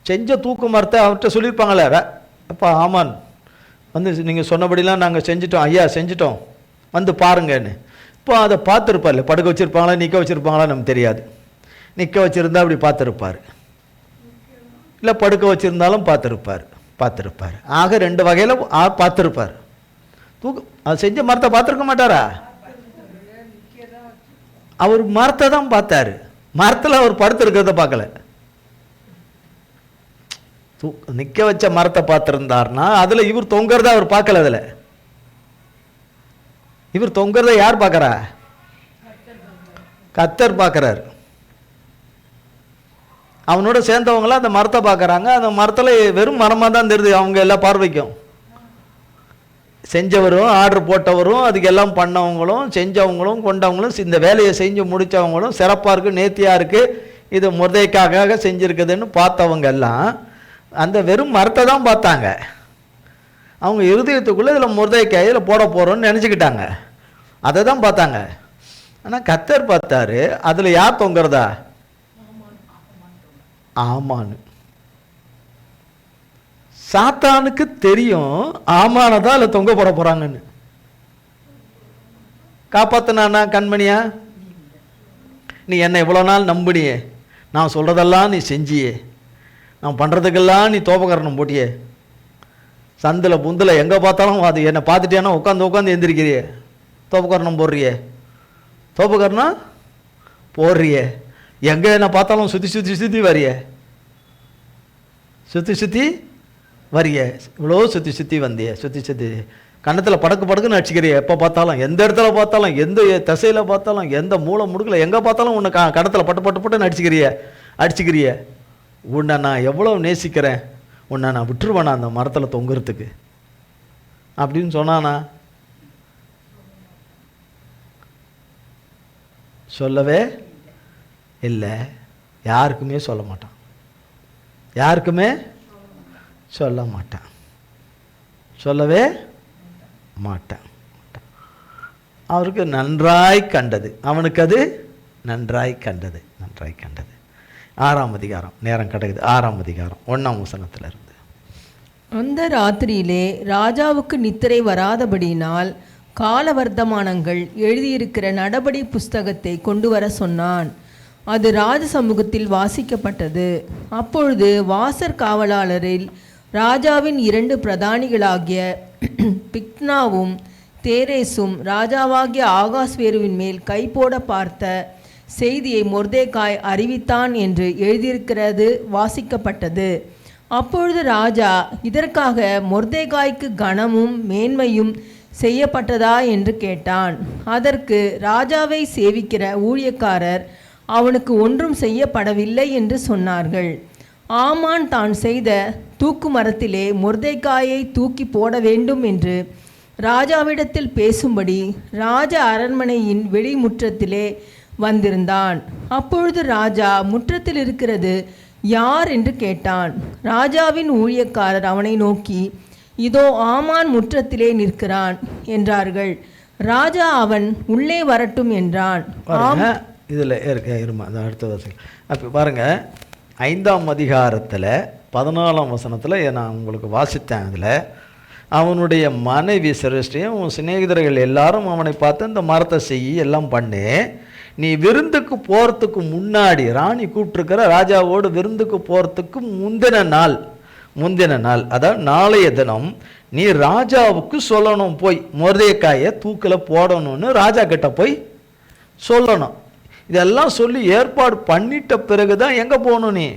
செஞ்ச தூக்கு மரத்தை அவர்கிட்ட சொல்லியிருப்பாங்களே, அப்போ ஆமான் நீங்கள் சொன்னபடிலாம் நாங்கள் செஞ்சிட்டோம் ஐயா, செஞ்சிட்டோம், வந்து பாருங்கன்னு. இப்போ அதை பார்த்துருப்பார்ல, படுக்க வச்சுருப்பாங்களா நிற்க வச்சுருப்பாங்களா நமக்கு தெரியாது. நிற்க வச்சுருந்தா அப்படி பார்த்துருப்பார், இல்லை படுக்க வச்சுருந்தாலும் பார்த்துருப்பார். ஆக 2 வகையில் பார்த்துருப்பார். அது செஞ்ச மரத்தை பார்த்துருக்க மாட்டாரா? அவர் மரத்தை தான் பார்த்தாரு, மரத்தில் அவர் படுத்திருக்கிறத பார்க்கல. நிற்க வச்ச மரத்தை பார்த்துருந்தார்னா அதில் இவர் தொங்குறத அவர் பார்க்கல. அதில் இவர் தொங்குறத யார் பார்க்கறா? கர்த்தர் பார்க்குறார். அவனோட சேர்ந்தவங்களாம் அந்த மரத்தை பார்க்குறாங்க. அந்த மரத்தில் வெறும் மரமாக தான் தெரியுது அவங்க எல்லா பார்வைக்கும். செஞ்சவரும் ஆர்டர் போட்டவரும் அதுக்கு எல்லாம் பண்ணவங்களும் செஞ்சவங்களும் கொண்டவங்களும் இந்த வேலையை செஞ்சு முடித்தவங்களும் சிறப்பாக இருக்குது, நேர்த்தியாக இருக்குது, இது மொர்தெகாய்க்காக செஞ்சுருக்குதுன்னு பார்த்தவங்க எல்லாம் அந்த வெறும் மரத்தை தான் பார்த்தாங்க. அவங்க இருதயத்துக்குள்ளே இதில் மொர்தெகாய் இதில் போட போகிறோன்னு நினச்சிக்கிட்டாங்க, அதை தான் பார்த்தாங்க. ஆனால் கர்த்தர் பார்த்தாரு, அதில் யார் தொங்குறதா? ஆமானு. சாத்தானுக்கு தெரியும் ஆமான தான் அதில் தொங்க போட போகிறாங்கன்னு. காப்பாற்றினானா கண்மணியா? நீ என்னை இவ்வளோ நாள் நம்பினியே, நான் சொல்கிறதெல்லாம் நீ செஞ்சியே, நான் பண்ணுறதுக்கெல்லாம் நீ தோப்பக்கரணம் போட்டியே, சந்தில் புந்தில் எங்கே பார்த்தாலும் அது என்னை பார்த்துட்டேன்னா உட்காந்து எந்திரிக்கிறியே, தோப்பக்கரணம் போடுறியே, தோப்பக்கரணம் போடுறியே, எங்கே என்ன பார்த்தாலும் சுற்றி வரியே, சுற்றி வரியே, இவ்வளோ சுற்றி வந்தியே, சுற்றி கன்னத்தில் படக்கு படக்குன்னு அடிச்சுக்கிறிய, எப்போ பார்த்தாலும், எந்த இடத்துல பார்த்தாலும், எந்த திசையில் பார்த்தாலும், எந்த மூளை முடுக்கல எங்கே பார்த்தாலும் உன்னை கன்னத்தில் பட்டு பட்டு பட்டுன்னு அடிச்சுக்கிறிய. உன்னை நான் எவ்வளோ நேசிக்கிறேன், உன்னை நான் விட்டுருவேனா அந்த மரத்தில் தொங்குறதுக்கு அப்படின்னு சொன்னானா? சொல்லவே இல்லை. யாருக்குமே சொல்ல மாட்டான், யாருக்குமே சொல்ல மாட்டான், சொல்லவே மாட்டான். அவருக்கு நன்றாய் கண்டது, அவனுக்கு அது நன்றாய் கண்டது. 6ஆம் அதிகாரம், நேரம் கிடைக்குது, 6ஆம் அதிகாரம் 1ஆம் வசனத்தில் இருந்து. அந்த ராத்திரியிலே ராஜாவுக்கு நித்திரை வராதபடியினால் காலவர்த்தமானங்கள் எழுதியிருக்கிற நடபடி புஸ்தகத்தை கொண்டு வர சொன்னான். அது ராஜ சமூகத்தில் வாசிக்கப்பட்டது. அப்பொழுது வாசற் காவலாளரில் ராஜாவின் 2 பிரதானிகளாகிய பிக்னாவும் தேரேசும் ராஜாவாகிய ஆகாஸ்வேருவின் மேல் கை போட பார்த்த செய்தியை மொர்தெகாய் அறிவித்தான் என்று எழுதியிருக்கிறது வாசிக்கப்பட்டது. அப்பொழுது ராஜா, இதற்காக மொர்தெகாய்க்கு கனமும் மேன்மையும் செய்யப்பட்டதா என்று கேட்டான். அதற்கு ராஜாவை சேவிக்கிற ஊழியக்காரர், அவனுக்கு ஒன்றும் செய்யப்படவில்லை என்று சொன்னார்கள். ஆமான் தான் செய்த தூக்கு மரத்திலே மொர்தெகாயை தூக்கி போட வேண்டும் என்று ராஜாவிடத்தில் பேசும்படி ராஜ அரண்மனையின் வெளிமுற்றத்திலே வந்திருந்தான். அப்பொழுது ராஜா, முற்றத்தில் இருக்கிறது யார் என்று கேட்டான். ராஜாவின் ஊழியக்காரர் அவனை நோக்கி, இதோ ஆமான் முற்றத்திலே நிற்கிறான் என்றார்கள். ராஜா, அவன் உள்ளே வரட்டும் என்றான். இதில் இருமா அடுத்த வசனம் அப்போ பாருங்கள், 5ஆம் அதிகாரத்தில் 14ஆம் வசனத்தில் நான் உங்களுக்கு வாசித்தேன். அதில் அவனுடைய மனைவி சிரேஷ்டியும் உன் சிநேகிதர்கள் எல்லாரும் அவனை பார்த்து இந்த மரத்தை செய்ய எல்லாம் பண்ணு, நீ விருந்துக்கு போகிறதுக்கு முன்னாடி, ராணி கூப்பிட்டுருக்கிற ராஜாவோடு விருந்துக்கு போகிறதுக்கு முந்தின நாள் அதாவது நாளைய தினம் நீ ராஜாவுக்கு சொல்லணும், போய் மொர்தெகாயை தூக்கில் போடணும்னு ராஜா கிட்ட போய் சொல்லணும். இதெல்லாம் சொல்லி ஏற்பாடு பண்ணிட்ட பிறகு தான் எங்கே போகணும், நீ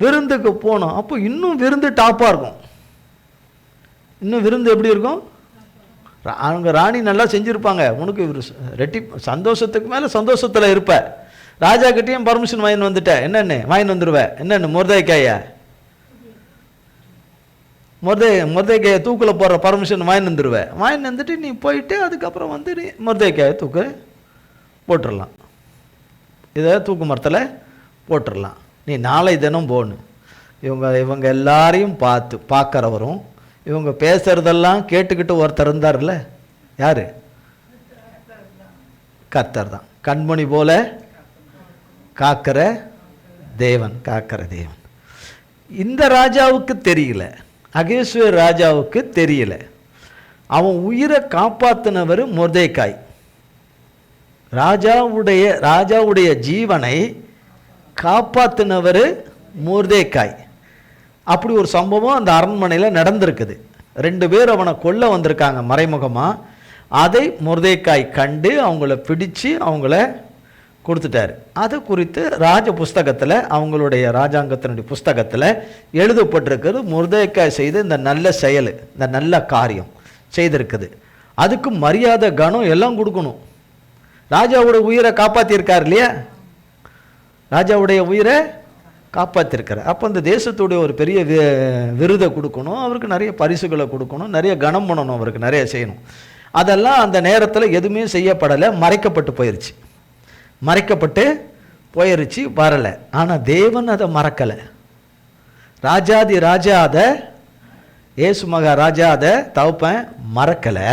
விருந்துக்கு போகணும். அப்போ இன்னும் விருந்து டாப்பாக இருக்கும். இன்னும் விருந்து எப்படி இருக்கும்? அவங்க ராணி நல்லா செஞ்சுருப்பாங்க, உனக்கு ரெட்டி சந்தோஷத்துக்கு மேலே சந்தோஷத்தில் இருப்ப. ராஜா கிட்டேயும் பர்மிஷன் வாங்கி வந்துட்டேன், என்னென்னு வாங்கி வந்துடுவேன், என்னென்னு மொர்தெகாயை தூக்கில் போடுற பர்மிஷன் வாங்கி வந்துடுவேன். வாங்கி வந்துட்டு நீ போயிட்டு அதுக்கப்புறம் வந்து நீ மொர்தெகாயை தூக்க போட்டுடலாம், இதை தூக்கு மரத்தில் போட்டுடலாம். நீ நாளை தினம் போகணும். இவங்க எல்லாரையும் பார்க்குறவரும் இவங்க பேசுகிறதெல்லாம் கேட்டுக்கிட்டு ஒருத்தர் இருந்தார்ல, யார்? கர்த்தர் தான். கண்மணி போல காக்கிற தேவன். இந்த ராஜாவுக்கு தெரியல, அகேஸ்வர் ராஜாவுக்கு தெரியல. அவன் உயிரை காப்பாற்றினவர் மொர்தெகாய். ராஜாவுடைய ஜீவனை காப்பாற்றினவர் மொர்தெகாய். அப்படி ஒரு சம்பவம் அந்த அரண்மனையில் நடந்திருக்குது. 2 பேர் அவனை கொல்ல வந்திருக்காங்க மறைமுகமாக. அதை மொர்தெகாய் கண்டு அவங்கள பிடிச்சு அவங்கள கொடுத்துட்டார். அது குறித்து ராஜ புஸ்தகத்தில், அவங்களுடைய ராஜாங்கத்தினுடைய புஸ்தகத்தில் எழுதப்பட்டிருக்கிறது. மொர்தெகாய் செய்த இந்த நல்ல செயல், இந்த நல்ல காரியம் செய்திருக்குது. அதுக்கு மரியாதை, கனம் எல்லாம் கொடுக்கணும். ராஜாவோட உயிரை காப்பாற்றியிருக்கார் இல்லையா, ராஜாவுடைய உயிரை காப்பாற்றிருக்கார். அப்போ அந்த தேசத்துடைய ஒரு பெரிய விருதை கொடுக்கணும், அவருக்கு நிறைய பரிசுகளை கொடுக்கணும், நிறைய கனம் பண்ணணும், அவருக்கு நிறைய செய்யணும். அதெல்லாம் அந்த நேரத்தில் எதுவுமே செய்யப்படலை, மறைக்கப்பட்டு போயிருச்சு, வரலை. ஆனால் தேவன் அதை மறக்கலை. ராஜாதி ராஜா அதை, ஏசு மகா ராஜா அதை தவப்பன் மறக்கலை.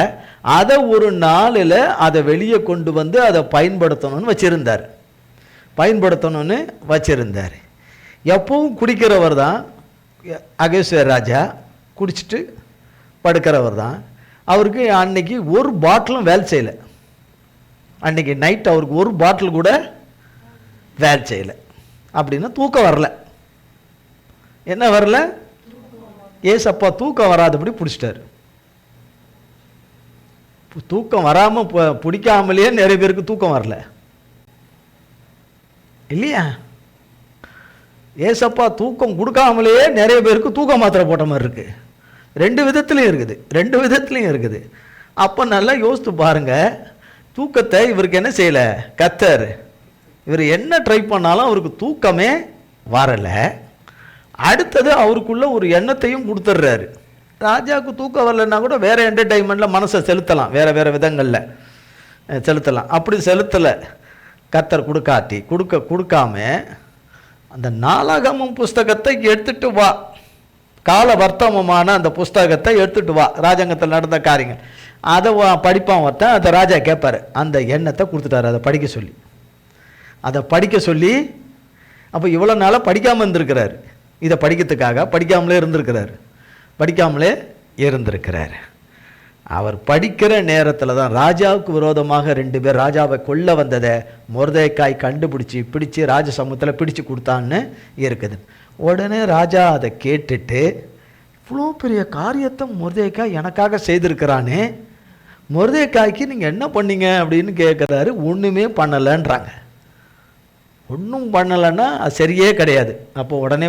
அதை ஒரு நாளில் அதை வெளியே கொண்டு வந்து அதை பயன்படுத்தணும்னு வச்சிருந்தார். எப்பவும் குடிக்கிறவர் தான் அகேஸ்வர் ராஜா, குடிச்சிட்டு படுக்கிறவர் தான். அவருக்கு அன்னைக்கு ஒரு பாட்டிலும் வேலை செய்யலை. அன்னைக்கு நைட் அவருக்கு ஒரு பாட்டில் கூட வேலை செய்யலை. அப்படின்னா தூக்கம் வரல. என்ன வரல? ஏசப்பா தூக்கம் வராதபடி பிடிச்சிட்டாரு. தூக்கம் வராமல் பிடிக்காமலேயே நிறைய பேருக்கு தூக்கம் வரல இல்லையா? ஏசப்பா தூக்கம் கொடுக்காமலேயே நிறைய பேருக்கு தூக்க மாத்திரை போட்ட மாதிரி இருக்கு. 2 விதத்துலையும் இருக்குது. அப்போ நல்லா யோசித்து பாருங்க, தூக்கத்தை இவருக்கு என்ன செய்யலை கர்த்தர். இவர் என்ன ட்ரை பண்ணாலும் அவருக்கு தூக்கமே வரலை. அடுத்தது அவருக்குள்ள ஒரு எண்ணத்தையும் கொடுத்துட்றாரு. ராஜாவுக்கு தூக்கம் வரலைன்னா கூட வேறு என்டர்டைன்மெண்ட்டில் மனசை செலுத்தலாம், வேறு விதங்களில் செலுத்தலாம். அப்படி செலுத்தலை கர்த்தர் கொடுக்காம அந்த நாளாகமம் புஸ்தகத்தை எடுத்துட்டு வா, கால வர்த்தமமான அந்த புஸ்தகத்தை எடுத்துட்டு வா, ராஜாங்கத்தில் நடந்த காரியங்கள் அதை படிப்பான் ஒருத்தன். அதை ராஜா கேட்பார், அந்த எண்ணத்தை கொடுத்துட்டாரு அதை படிக்க சொல்லி. அப்போ இவ்வளோ நாளாக படிக்காமல் இருந்திருக்கிறார், இதை படிக்கிறதுக்காக படிக்காமலே இருந்திருக்கிறார். அவர் படிக்கிற நேரத்தில் தான் ராஜாவுக்கு விரோதமாக 2 பேர் ராஜாவை கொல்ல வந்ததை மொர்தெகாய் பிடிச்சி ராஜ சமூகத்தில் பிடிச்சு கொடுத்தான்னு இருக்குது. உடனே ராஜா அதை கேட்டுட்டு, இவ்வளோ பெரிய காரியத்தை மொர்தெகாய் எனக்காக செய்திருக்கிறானே, மொர்தெகாய்க்கு நீங்கள் என்ன பண்ணீங்க அப்படின்னு கேட்குறாரு. ஒன்றுமே பண்ணலைன்றாங்க. ஒன்றும் பண்ணலைன்னா அது சரியே கிடையாது. அப்போ உடனே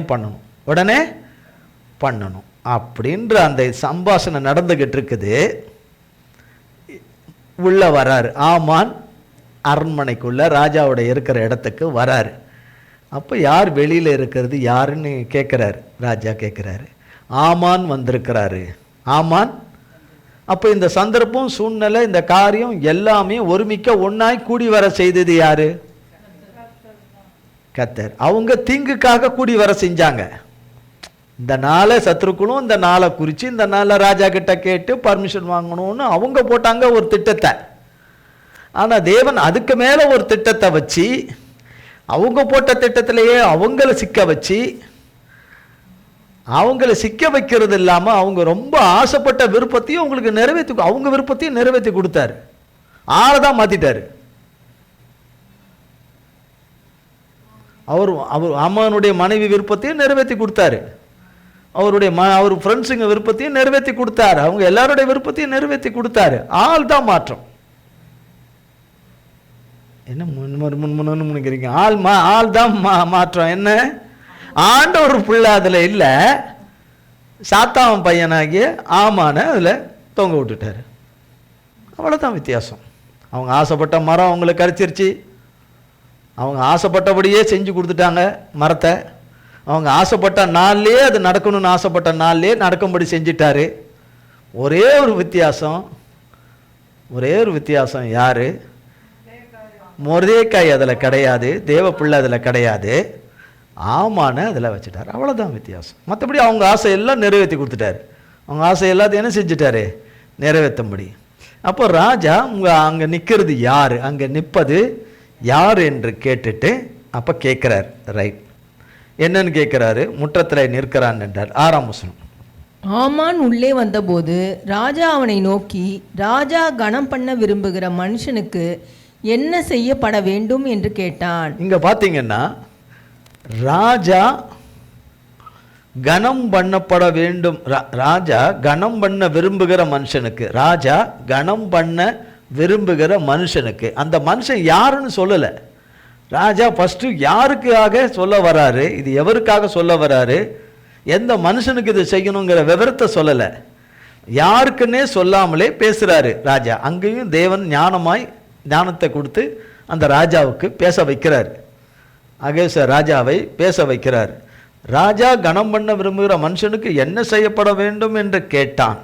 பண்ணணும் அப்படின்ற அந்த சம்பாஷணை நடந்துக்கிட்டு இருக்குது. உள்ள வராரு ஆமான், அரண்மனைக்குள்ள ராஜாவோட இருக்கிற இடத்துக்கு வராரு. அப்போ யார் வெளியில் இருக்கிறது யாருன்னு கேட்குறாரு, ராஜா கேட்குறாரு. ஆமான் வந்திருக்கிறாரு. ஆமான். அப்போ இந்த சந்தர்ப்பம், சூழ்நிலை, இந்த காரியம் எல்லாமே ஒருமிக்க ஒன்னாய் கூடி வர செய்தது யாரு? கர்த்தர். அவங்க தீங்குக்காக கூடி வர செஞ்சாங்க. இந்த நாளை சத்ருக்களும் இந்த நாளை குறித்து இந்த நாளை ராஜா கிட்ட கேட்டு பர்மிஷன் வாங்கணும்னு அவங்க போட்டாங்க ஒரு திட்டத்தை. ஆனால் தேவன் அதுக்கு மேலே ஒரு திட்டத்தை வச்சு, அவங்க போட்ட திட்டத்திலேயே அவங்கள சிக்க வைக்கிறது இல்லாமல் அவங்க ரொம்ப ஆசைப்பட்ட விருப்பத்தையும் அவங்க விருப்பத்தையும் நிறைவேற்றி கொடுத்தாரு. ஆளை தான் மாற்றிட்டாரு. அவர் ஆமானுடைய மனைவி விருப்பத்தையும் நிறைவேற்றி கொடுத்தாரு. அவர் ஃப்ரெண்ட்ஸுங்க விருப்பத்தையும் நிறைவேற்றி கொடுத்தாரு. அவங்க எல்லாருடைய விருப்பத்தையும் நிறைவேற்றி கொடுத்தாரு. ஆள் தான் மாற்றம். என்ன முன்னுக்கிறீங்க? ஆள் தான் மாற்றம். என்ன ஆண்டவர் பிள்ளை அதில் இல்லை, சாத்தான் பையனாகிய ஆமான அதில் தொங்க விட்டுட்டாரு. அவ்வளோதான் வித்தியாசம். அவங்க ஆசைப்பட்ட மரம் அவங்களை கரைச்சிருச்சு. அவங்க ஆசைப்பட்டபடியே செஞ்சு கொடுத்துட்டாங்க மரத்தை. அவங்க ஆசைப்பட்ட நாள்லேயே அது நடக்கணும்னு ஆசைப்பட்ட நாள்லேயே நடக்கும்படி செஞ்சிட்டாரு. ஒரே ஒரு வித்தியாசம் யாரு? மொர்தெகாய் அதில் கிடையாது, தேவ பிள்ளை அதில் கிடையாது, ஆமான அதில் வச்சுட்டார். அவ்வளோதான் வித்தியாசம். மற்றபடி அவங்க ஆசையெல்லாம் நிறைவேற்றி கொடுத்துட்டாரு. அவங்க ஆசை எல்லாத்தையும் என்ன செஞ்சுட்டாரு? நிறைவேற்றும்படி. அப்போ ராஜா அங்கே நிற்கிறது யார், அங்கே நிற்பது யார் என்று கேட்டுட்டு அப்போ கேட்குறார். ரைட், என்னன்னு கேட்குறாரு? முற்றத்தில் நிற்கிறான் என்றார். 6ஆம் வசனம். ஆமான் உள்ளே வந்தபோது ராஜா அவனை நோக்கி, ராஜா கனம் பண்ண விரும்புகிற மனுஷனுக்கு என்ன செய்யப்பட வேண்டும் என்று கேட்டான். இங்க பார்த்தீங்கன்னா ராஜா கனம் பண்ணப்பட வேண்டும். ராஜா கனம் பண்ண விரும்புகிற மனுஷனுக்கு, ராஜா கனம் பண்ண விரும்புகிற மனுஷனுக்கு, அந்த மனுஷன் யாருன்னு சொல்லலை. ராஜா ஃபஸ்ட்டு யாருக்காக சொல்ல வராரு, இது எவருக்காக சொல்ல வராரு, எந்த மனுஷனுக்கு இது செய்யணுங்கிற விவரத்தை சொல்லலை. யாருக்குன்னே சொல்லாமலே பேசுகிறாரு ராஜா. அங்கேயும் தேவன் ஞானத்தை கொடுத்து அந்த ராஜாவுக்கு பேச வைக்கிறார். அகேச ராஜாவை பேச வைக்கிறார். ராஜா கனம் பண்ண விரும்புகிற மனுஷனுக்கு என்ன செய்யப்பட வேண்டும் என்று கேட்டான்.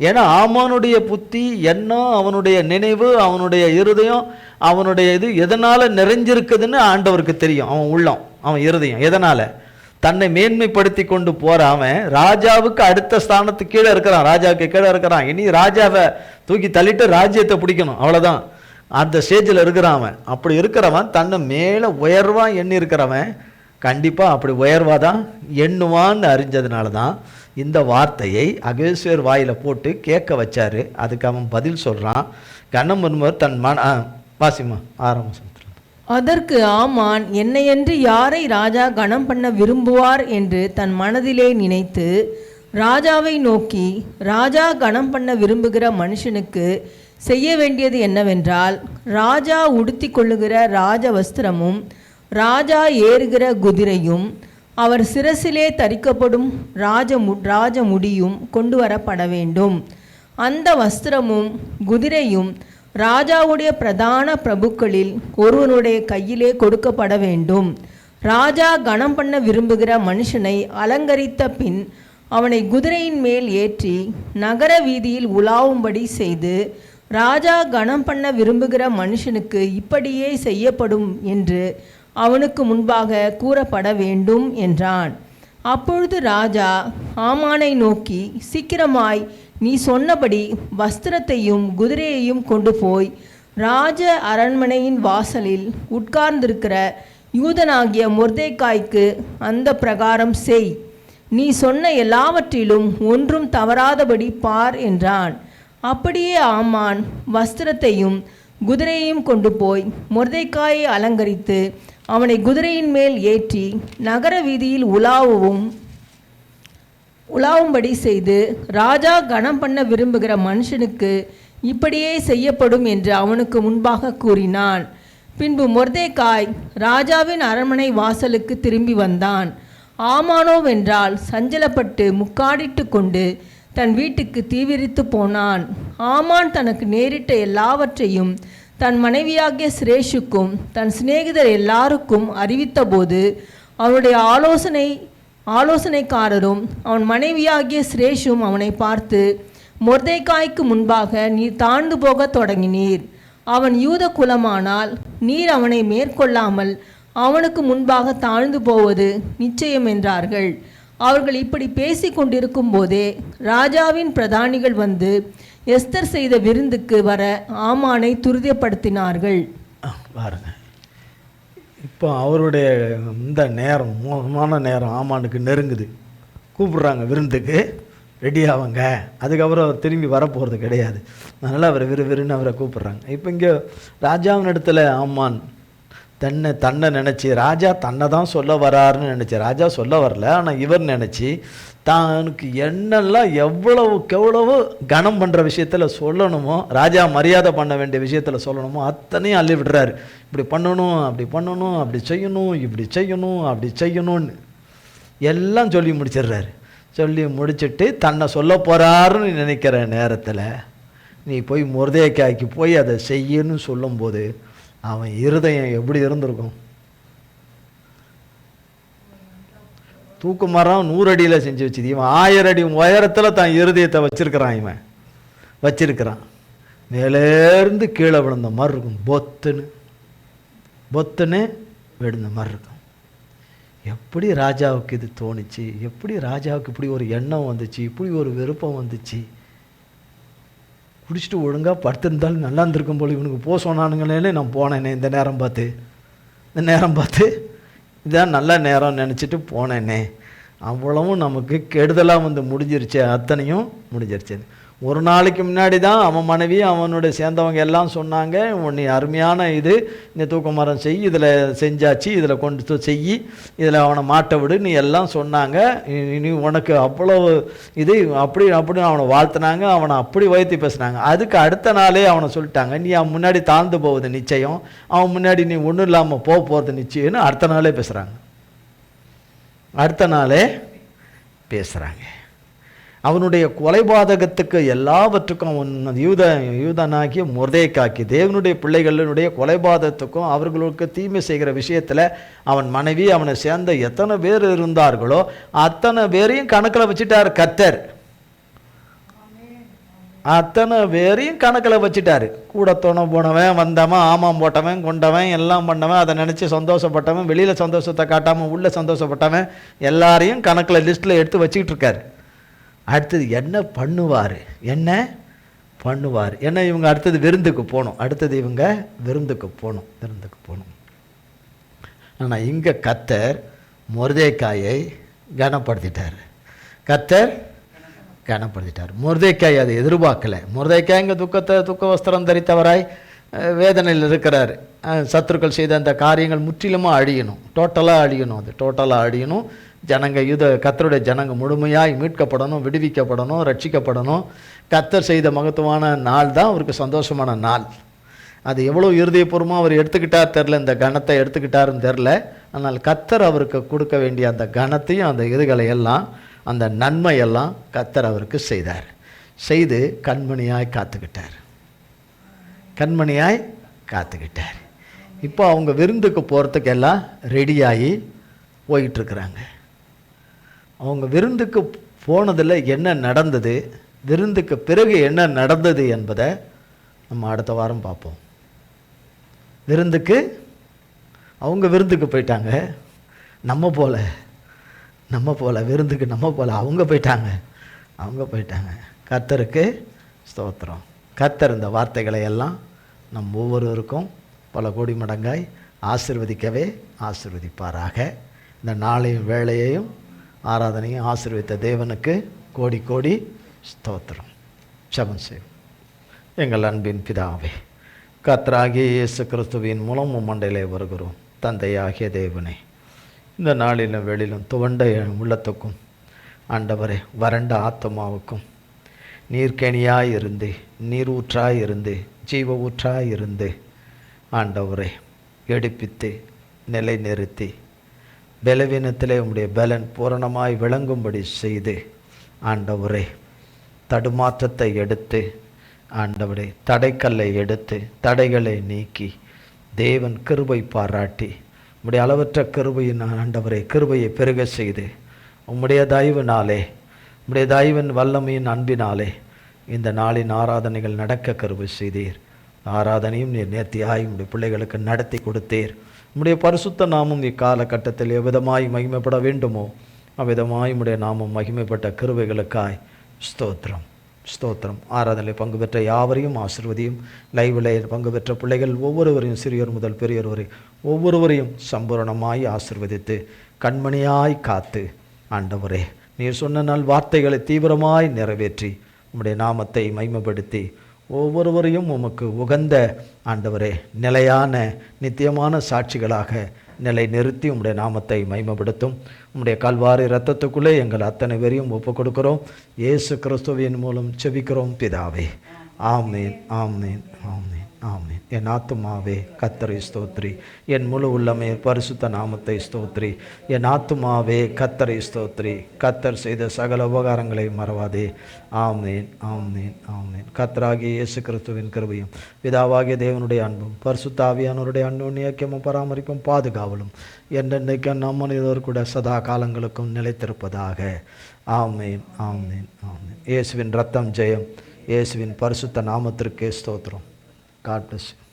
ஏன்னா ஆமானுடைய புத்தி, எண்ணம், அவனுடைய நினைவு, அவனுடைய இருதயம், அவனுடைய இது எதனால் நிறைஞ்சிருக்குதுன்னு ஆண்டவருக்கு தெரியும். அவன் உள்ளம், அவன் இருதயம் எதனால் தன்னை மேன்மைப்படுத்தி கொண்டு போகிற அவன் ராஜாவுக்கு அடுத்த ஸ்தானத்துக்கு கீழே இருக்கிறான், ராஜாவுக்கு கீழே இருக்கிறான். இனி ராஜாவை தூக்கி தள்ளிட்டு ராஜ்யத்தை பிடிக்கணும், அவ்வளோதான். அந்த ஸ்டேஜில் இருக்கிறான் அவன். அப்படி இருக்கிறவன் தன்னை மேலே உயர்வாக எண்ணி இருக்கிறவன் கண்டிப்பாக அப்படி உயர்வாக தான் எண்ணுவான்னு அறிஞ்சதுனால தான் இந்த வார்த்தையை அகேஸ்வர் வாயில் போட்டு கேட்க வச்சாரு. அதுக்கு அவன் பதில் சொல்கிறான். கண்ணம் முன்வர் தன் வாசிமா 6ஆம் வசனத்தில். அதற்கு ஆமான், என்னையன்று யாரை ராஜா கனம் பண்ண விரும்புவார் என்று தன் மனதிலே நினைத்து ராஜாவை நோக்கி, ராஜா கனம் பண்ண விரும்புகிற மனுஷனுக்கு செய்ய வேண்டியது என்னவென்றால், ராஜா உடுத்தி கொள்ளுகிற ராஜ வஸ்திரமும் ராஜா ஏறுகிற குதிரையும் அவர் சிரசிலே தரிக்கப்படும் ராஜ முடியும் கொண்டு வரப்பட வேண்டும். அந்த வஸ்திரமும் குதிரையும் ராஜாவுடைய பிரதான பிரபுக்களில் ஒருவனுடைய கையிலே கொடுக்கப்பட வேண்டும். ராஜா கனம் பண்ண விரும்புகிற மனுஷனை அலங்கரித்த பின் அவனை குதிரையின் மேல் ஏற்றி நகர வீதியில் உலாவும்படி செய்து, ராஜா கனம் பண்ண விரும்புகிற மனுஷனுக்கு இப்படியே செய்யப்படும் என்று அவனுக்கு முன்பாக கூறப்பட வேண்டும் என்றான். அப்பொழுது ராஜா ஆமானை நோக்கி, சீக்கிரமாய் நீ சொன்னபடி வஸ்திரத்தையும் குதிரையையும் கொண்டு போய் ராஜ அரண்மனையின் வாசலில் உட்கார்ந்திருக்கிற யூதனாகிய மொர்தெகாய்க்கு அந்த பிரகாரம் செய். நீ சொன்ன எல்லாவற்றிலும் ஒன்றும் தவறாதபடி பார் என்றான். அப்படியே ஆமான் வஸ்திரத்தையும் குதிரையையும் கொண்டு போய் மொர்தெகாயை அலங்கரித்து அவனை குதிரையின் மேல் ஏற்றி நகர வீதியில் உலாவும்படி செய்து, ராஜா கனம் பண்ண விரும்புகிற மனுஷனுக்கு இப்படியே செய்யப்படும் என்று அவனுக்கு முன்பாக கூறினான். பின்பு மொர்தெகாய் ராஜாவின் அரண்மனை வாசலுக்கு திரும்பி வந்தான். ஆமானோவென்றால் சஞ்சலப்பட்டு முக்காடிட்டு கொண்டு தன் வீட்டுக்கு தீவிரித்து போனான். ஆமான் தனக்கு நேரிட்ட எல்லாவற்றையும் தன் மனைவியாகிய சிரேஷுக்கும் தன் சிநேகிதர் எல்லாருக்கும் அறிவித்தபோது, அவனுடைய ஆலோசனைக்காரரும் அவன் மனைவியாகிய சிரேஷும் அவனை பார்த்து, மொர்தெகாய்க்கு முன்பாக நீர் தாழ்ந்து போக தொடங்கினீர். அவன் யூத குலமானால் நீர் அவனை மேற்கொள்ளாமல் அவனுக்கு முன்பாக தாழ்ந்து போவது நிச்சயம் என்றார்கள். அவர்கள் இப்படி பேசி கொண்டிருக்கும் போதே ராஜாவின் பிரதானிகள் வந்து எஸ்தர் செய்த விருந்துக்கு வர ஆமானை துரிதப்படுத்தினார்கள். பாருங்க, இப்போ அவருடைய இந்த நேரம், மோசமான நேரம் ஆமானுக்கு நெருங்குது. கூப்பிடுறாங்க விருந்துக்கு, ரெடி ஆவாங்க. அதுக்கப்புறம் அவர் திரும்பி வரப்போகிறது கிடையாது. அதனால் அவரை விறுவிறுன்னு அவரை கூப்பிட்றாங்க. இப்போ இங்கே ராஜாவின் இடத்துல ஆமான் தன்னை நினச்சி, ராஜா தன்னை தான் சொல்ல வராருன்னு நினச்சி, ராஜா சொல்ல வரல, ஆனால் இவர் நினச்சி தனக்கு என்னெல்லாம் எவ்வளவு கனம் பண்ணுற விஷயத்தில் சொல்லணுமோ, ராஜா மரியாதை பண்ண வேண்டிய விஷயத்தில் சொல்லணுமோ அத்தனையும் அள்ளி விடுறாரு. இப்படி பண்ணணும், அப்படி பண்ணணும், அப்படி செய்யணும், இப்படி செய்யணும், அப்படி செய்யணும்னு எல்லாம் சொல்லி முடிச்சிடுறாரு. சொல்லி முடிச்சுட்டு தன்னை சொல்ல போகிறாருன்னு நினைக்கிற நேரத்தில் நீ போய் மொர்தெகாய்க்கு போய் அதை செய்யணும்னு சொல்லும்போது அவன் இருதயம் எப்படி இருந்திருக்கும்? தூக்கு மரம் 100 அடியில் செஞ்சு வச்சுது. இவன் 1000 அடி உயரத்தில் தான் இருதயத்தை வச்சிருக்கிறான். இவன் வச்சிருக்கிறான். மேலேருந்து கீழே விழுந்த மாதிரி இருக்கும். பொத்துன்னு விழுந்த மாதிரி இருக்கும். எப்படி ராஜாவுக்கு இது தோணுச்சு? எப்படி ராஜாவுக்கு இப்படி ஒரு எண்ணம் வந்துச்சு? இப்படி ஒரு விருப்பம் வந்துச்சு? குடிச்சிட்டு ஒழுங்காக படுத்திருந்தாலும் நல்லா இருந்திருக்கும் போல, இவனுக்கு போக சொன்னானுங்களே, நான் போனேனே இந்த நேரம் பார்த்து இதான் நல்ல நேரம் நினச்சிட்டு போனேனே, அவ்வளவும் நமக்கு கெடுதலாக வந்து முடிஞ்சிருச்சு. அத்தனையும் முடிஞ்சிருச்சு. ஒரு நாளைக்கு முன்னாடி தான் அவன் மனைவி அவனுடைய சேர்ந்தவங்க எல்லாம் சொன்னாங்க, நீ அருமையான இது, இந்த தூக்க மரம் செய், இதில் செஞ்சாச்சு, இதில் கொண்டு செய், இதில் அவனை மாட்ட விடு, நீ எல்லாம் சொன்னாங்க. நீ உனக்கு அவ்வளவு இது அப்படி அவனை வாழ்த்தினாங்க, அவனை அப்படி வைத்து பேசுனாங்க. அதுக்கு அடுத்த நாளே அவனை சொல்லிட்டாங்க, நீ அவன் முன்னாடி தாழ்ந்து போவது நிச்சயம், அவன் முன்னாடி நீ ஒன்றும் இல்லாமல் போகிறது நிச்சயம்னு அடுத்த நாளே பேசுகிறாங்க. அவனுடைய கொலைபாதகத்துக்கு எல்லாவற்றுக்கும் அவன் யூதனாகிய மொர்தெகாய்க்கு, தேவனுடைய பிள்ளைகளுடைய கொலைபாதகத்துக்கும் அவர்களுக்கு தீமை செய்கிற விஷயத்தில் அவன் மனைவி அவனை சேர்ந்த எத்தனை பேர் இருந்தார்களோ அத்தனை பேரையும் கணக்கில் வச்சுட்டார் கர்த்தர். அத்தனை பேரையும் கணக்கில் வச்சுட்டாரு. கூட துணை போனவன், வந்தவன், ஆமாம் போட்டவன், கொண்டவன், எல்லாம் பண்ணவன், அதை நினச்சி சந்தோஷப்பட்டவன், வெளியில் சந்தோஷத்தை காட்டாமல் உள்ளே சந்தோஷப்பட்டவன், எல்லாரையும் கணக்கில் லிஸ்ட்டில் எடுத்து வச்சுக்கிட்டு இருக்காரு. அடுத்தது என்ன பண்ணுவார்? ஏன்னா இவங்க அடுத்தது விருந்துக்கு போகணும். ஆனால் இங்கே கர்த்தர் மொர்தெகாயை கனப்படுத்திட்டார். மொர்தெகாய் அதை எதிர்பார்க்கலை. மொர்தெகாய் இங்கே துக்க வஸ்திரம் தரித்தவராய் வேதனையில் இருக்கிறார். சத்துருக்கள் செய்த அந்த காரியங்கள் முற்றிலுமாக அழியணும், டோட்டலாக அழியணும். ஜனங்க கர்த்தருடைய ஜனங்க முழுமையாய் மீட்கப்படணும், விடுவிக்கப்படணும், ரட்சிக்கப்படணும். கர்த்தர் செய்த மகத்துவமான நாள் தான் அவருக்கு சந்தோஷமான நாள். அது எவ்வளோ இருதயபூர்வமாக அவர் எடுத்துக்கிட்டார் தெரில, இந்த கணத்தை எடுத்துக்கிட்டாருன்னு தெரில. ஆனால் கர்த்தர் அவருக்கு கொடுக்க வேண்டிய அந்த கனத்தையும் அந்த இதுகளை எல்லாம் அந்த நன்மையெல்லாம் கர்த்தர் அவருக்கு செய்தார். செய்து கண்மணியாய் காத்துக்கிட்டார். கண்மணியாய் காத்துக்கிட்டார். இப்போ அவங்க விருந்துக்கு போகிறதுக்கு எல்லாம் ரெடியாகி போயிட்டுருக்குறாங்க. அவங்க விருந்துக்கு போனதில் என்ன நடந்தது, விருந்துக்கு பிறகு என்ன நடந்தது என்பதை நம்ம அடுத்த வாரம் பார்ப்போம். அவங்க விருந்துக்கு போயிட்டாங்க. நம்ம போல விருந்துக்கு அவங்க போயிட்டாங்க. கர்த்தருக்கு ஸ்தோத்திரம். கர்த்தர் இந்த வார்த்தைகளை எல்லாம் நம் ஒவ்வொருவருக்கும் பல கோடி மடங்காய் ஆசீர்வதிப்பாராக. இந்த நாளையும் வேளையையும் ஆராதனையும் ஆசீர்வதித்த தேவனுக்கு கோடி கோடி ஸ்தோத்திரம். ஜெபம் செய்வோம். எங்கள் அன்பின் பிதாவே, கர்த்தராகிய இயேசு கிறிஸ்துவின் மூலம் மண்டையிலே வருகிறோம். தந்தையாகிய தேவனே, இந்த நாளிலும் வெளியிலும் துவண்ட உள்ளத்துக்கும் ஆண்டவரே வறண்ட ஆத்மாவுக்கும் நீர்க்கணியாய் இருந்து, நீர் ஊற்றாய் இருந்து, ஜீவ ஊற்றாய் இருந்து ஆண்டவரே எடுப்பித்து நிலை நிறுத்தி பலவீனத்திலே உம்முடைய பலன் பூரணமாய் விளங்கும்படி செய்து ஆண்டவரே தடுமாற்றத்தை எடுத்து ஆண்டவரே தடைக்கல்லை எடுத்து தடைகளை நீக்கி தேவன் கிருபை பாராட்டி உம்முடைய அளவற்ற கிருபையின் ஆண்டவரே கிருபையை பெருக செய்து உம்முடைய தயவினாலே உம்முடைய தயவின் வல்லமையின் அன்பினாலே இந்த நாளின் ஆராதனைகள் நடக்க கிருபை செய்தீர். ஆராதனையும் நீர் நேர்த்தியாய் உம்முடைய பிள்ளைகளுக்கு நடத்தி கொடுத்தீர். உம்முடைய பரிசுத்த நாமம் இக்காலகட்டத்தில் எவ்விதமாய் மகிமைப்பட வேண்டுமோ அவ்விதமாய் உம்முடைய நாமம் மகிமைப்பட்ட கிருபைகளுக்காய் ஸ்தோத்திரம். ஆராதனையில் பங்கு பெற்ற யாவரையும் ஆசீர்வதியும். லைவில் பங்கு பெற்ற பிள்ளைகள் ஒவ்வொருவரையும் சிறியோர் முதல் பெரியோர் வரை ஒவ்வொருவரையும் சம்பூரணமாய் ஆசீர்வதித்து கண்மணியாய் காத்து ஆண்டவரே நீர் சொன்ன நாள் வார்த்தைகளை தீவிரமாய் நிறைவேற்றி உம்முடைய நாமத்தை மகிமைப்படுத்தி ஒவ்வொருவரையும் உமக்கு உகந்த ஆண்டவரே நிலையான நித்தியமான சாட்சிகளாக நிலை நிறுத்தி உம்முடைய நாமத்தை மகிமைப்படுத்தும். உம்முடைய கல்வாரி இரத்தத்துக்குள்ளே எங்கள் அத்தனை பேரையும் ஒப்புக் கொடுக்கிறோம். இயேசு கிறிஸ்துவின் மூலம் செபிக்கிறோம் பிதாவே. ஆமீன், ஆமீன், ஆமீன், ஆமீன். என் ஆத்துமாவே கர்த்தரை ஸ்தோத்ரி, என் முழு உள்ளமே பரிசுத்த நாமத்தை ஸ்தோத்ரி. என் ஆத்துமாவே கர்த்தரை ஸ்தோத்ரி, கர்த்தர் செய்த சகல உபகாரங்களை மறவாதே. ஆமீன், ஆமீன், ஆமீன். கர்த்தராகிய இயேசு கிறிஸ்துவின் கிருபையும் பிதாவாகிய தேவனுடைய அன்பும் பரிசுத்த ஆவியானவருடைய அந்யோன்யமும் பராமரிப்பும் பாதுகாவலும் என்றென்றைக்கும் நம் மனிதர் கூட சதா காலங்களுக்கும் நிலைத்திருப்பதாக. ஆமீன், ஆமீன், ஆமீன். இயேசுவின் ரத்தம் ஜெயம். இயேசுவின் பரிசுத்த நாமத்திற்கே ஸ்தோத்திரம். God bless you.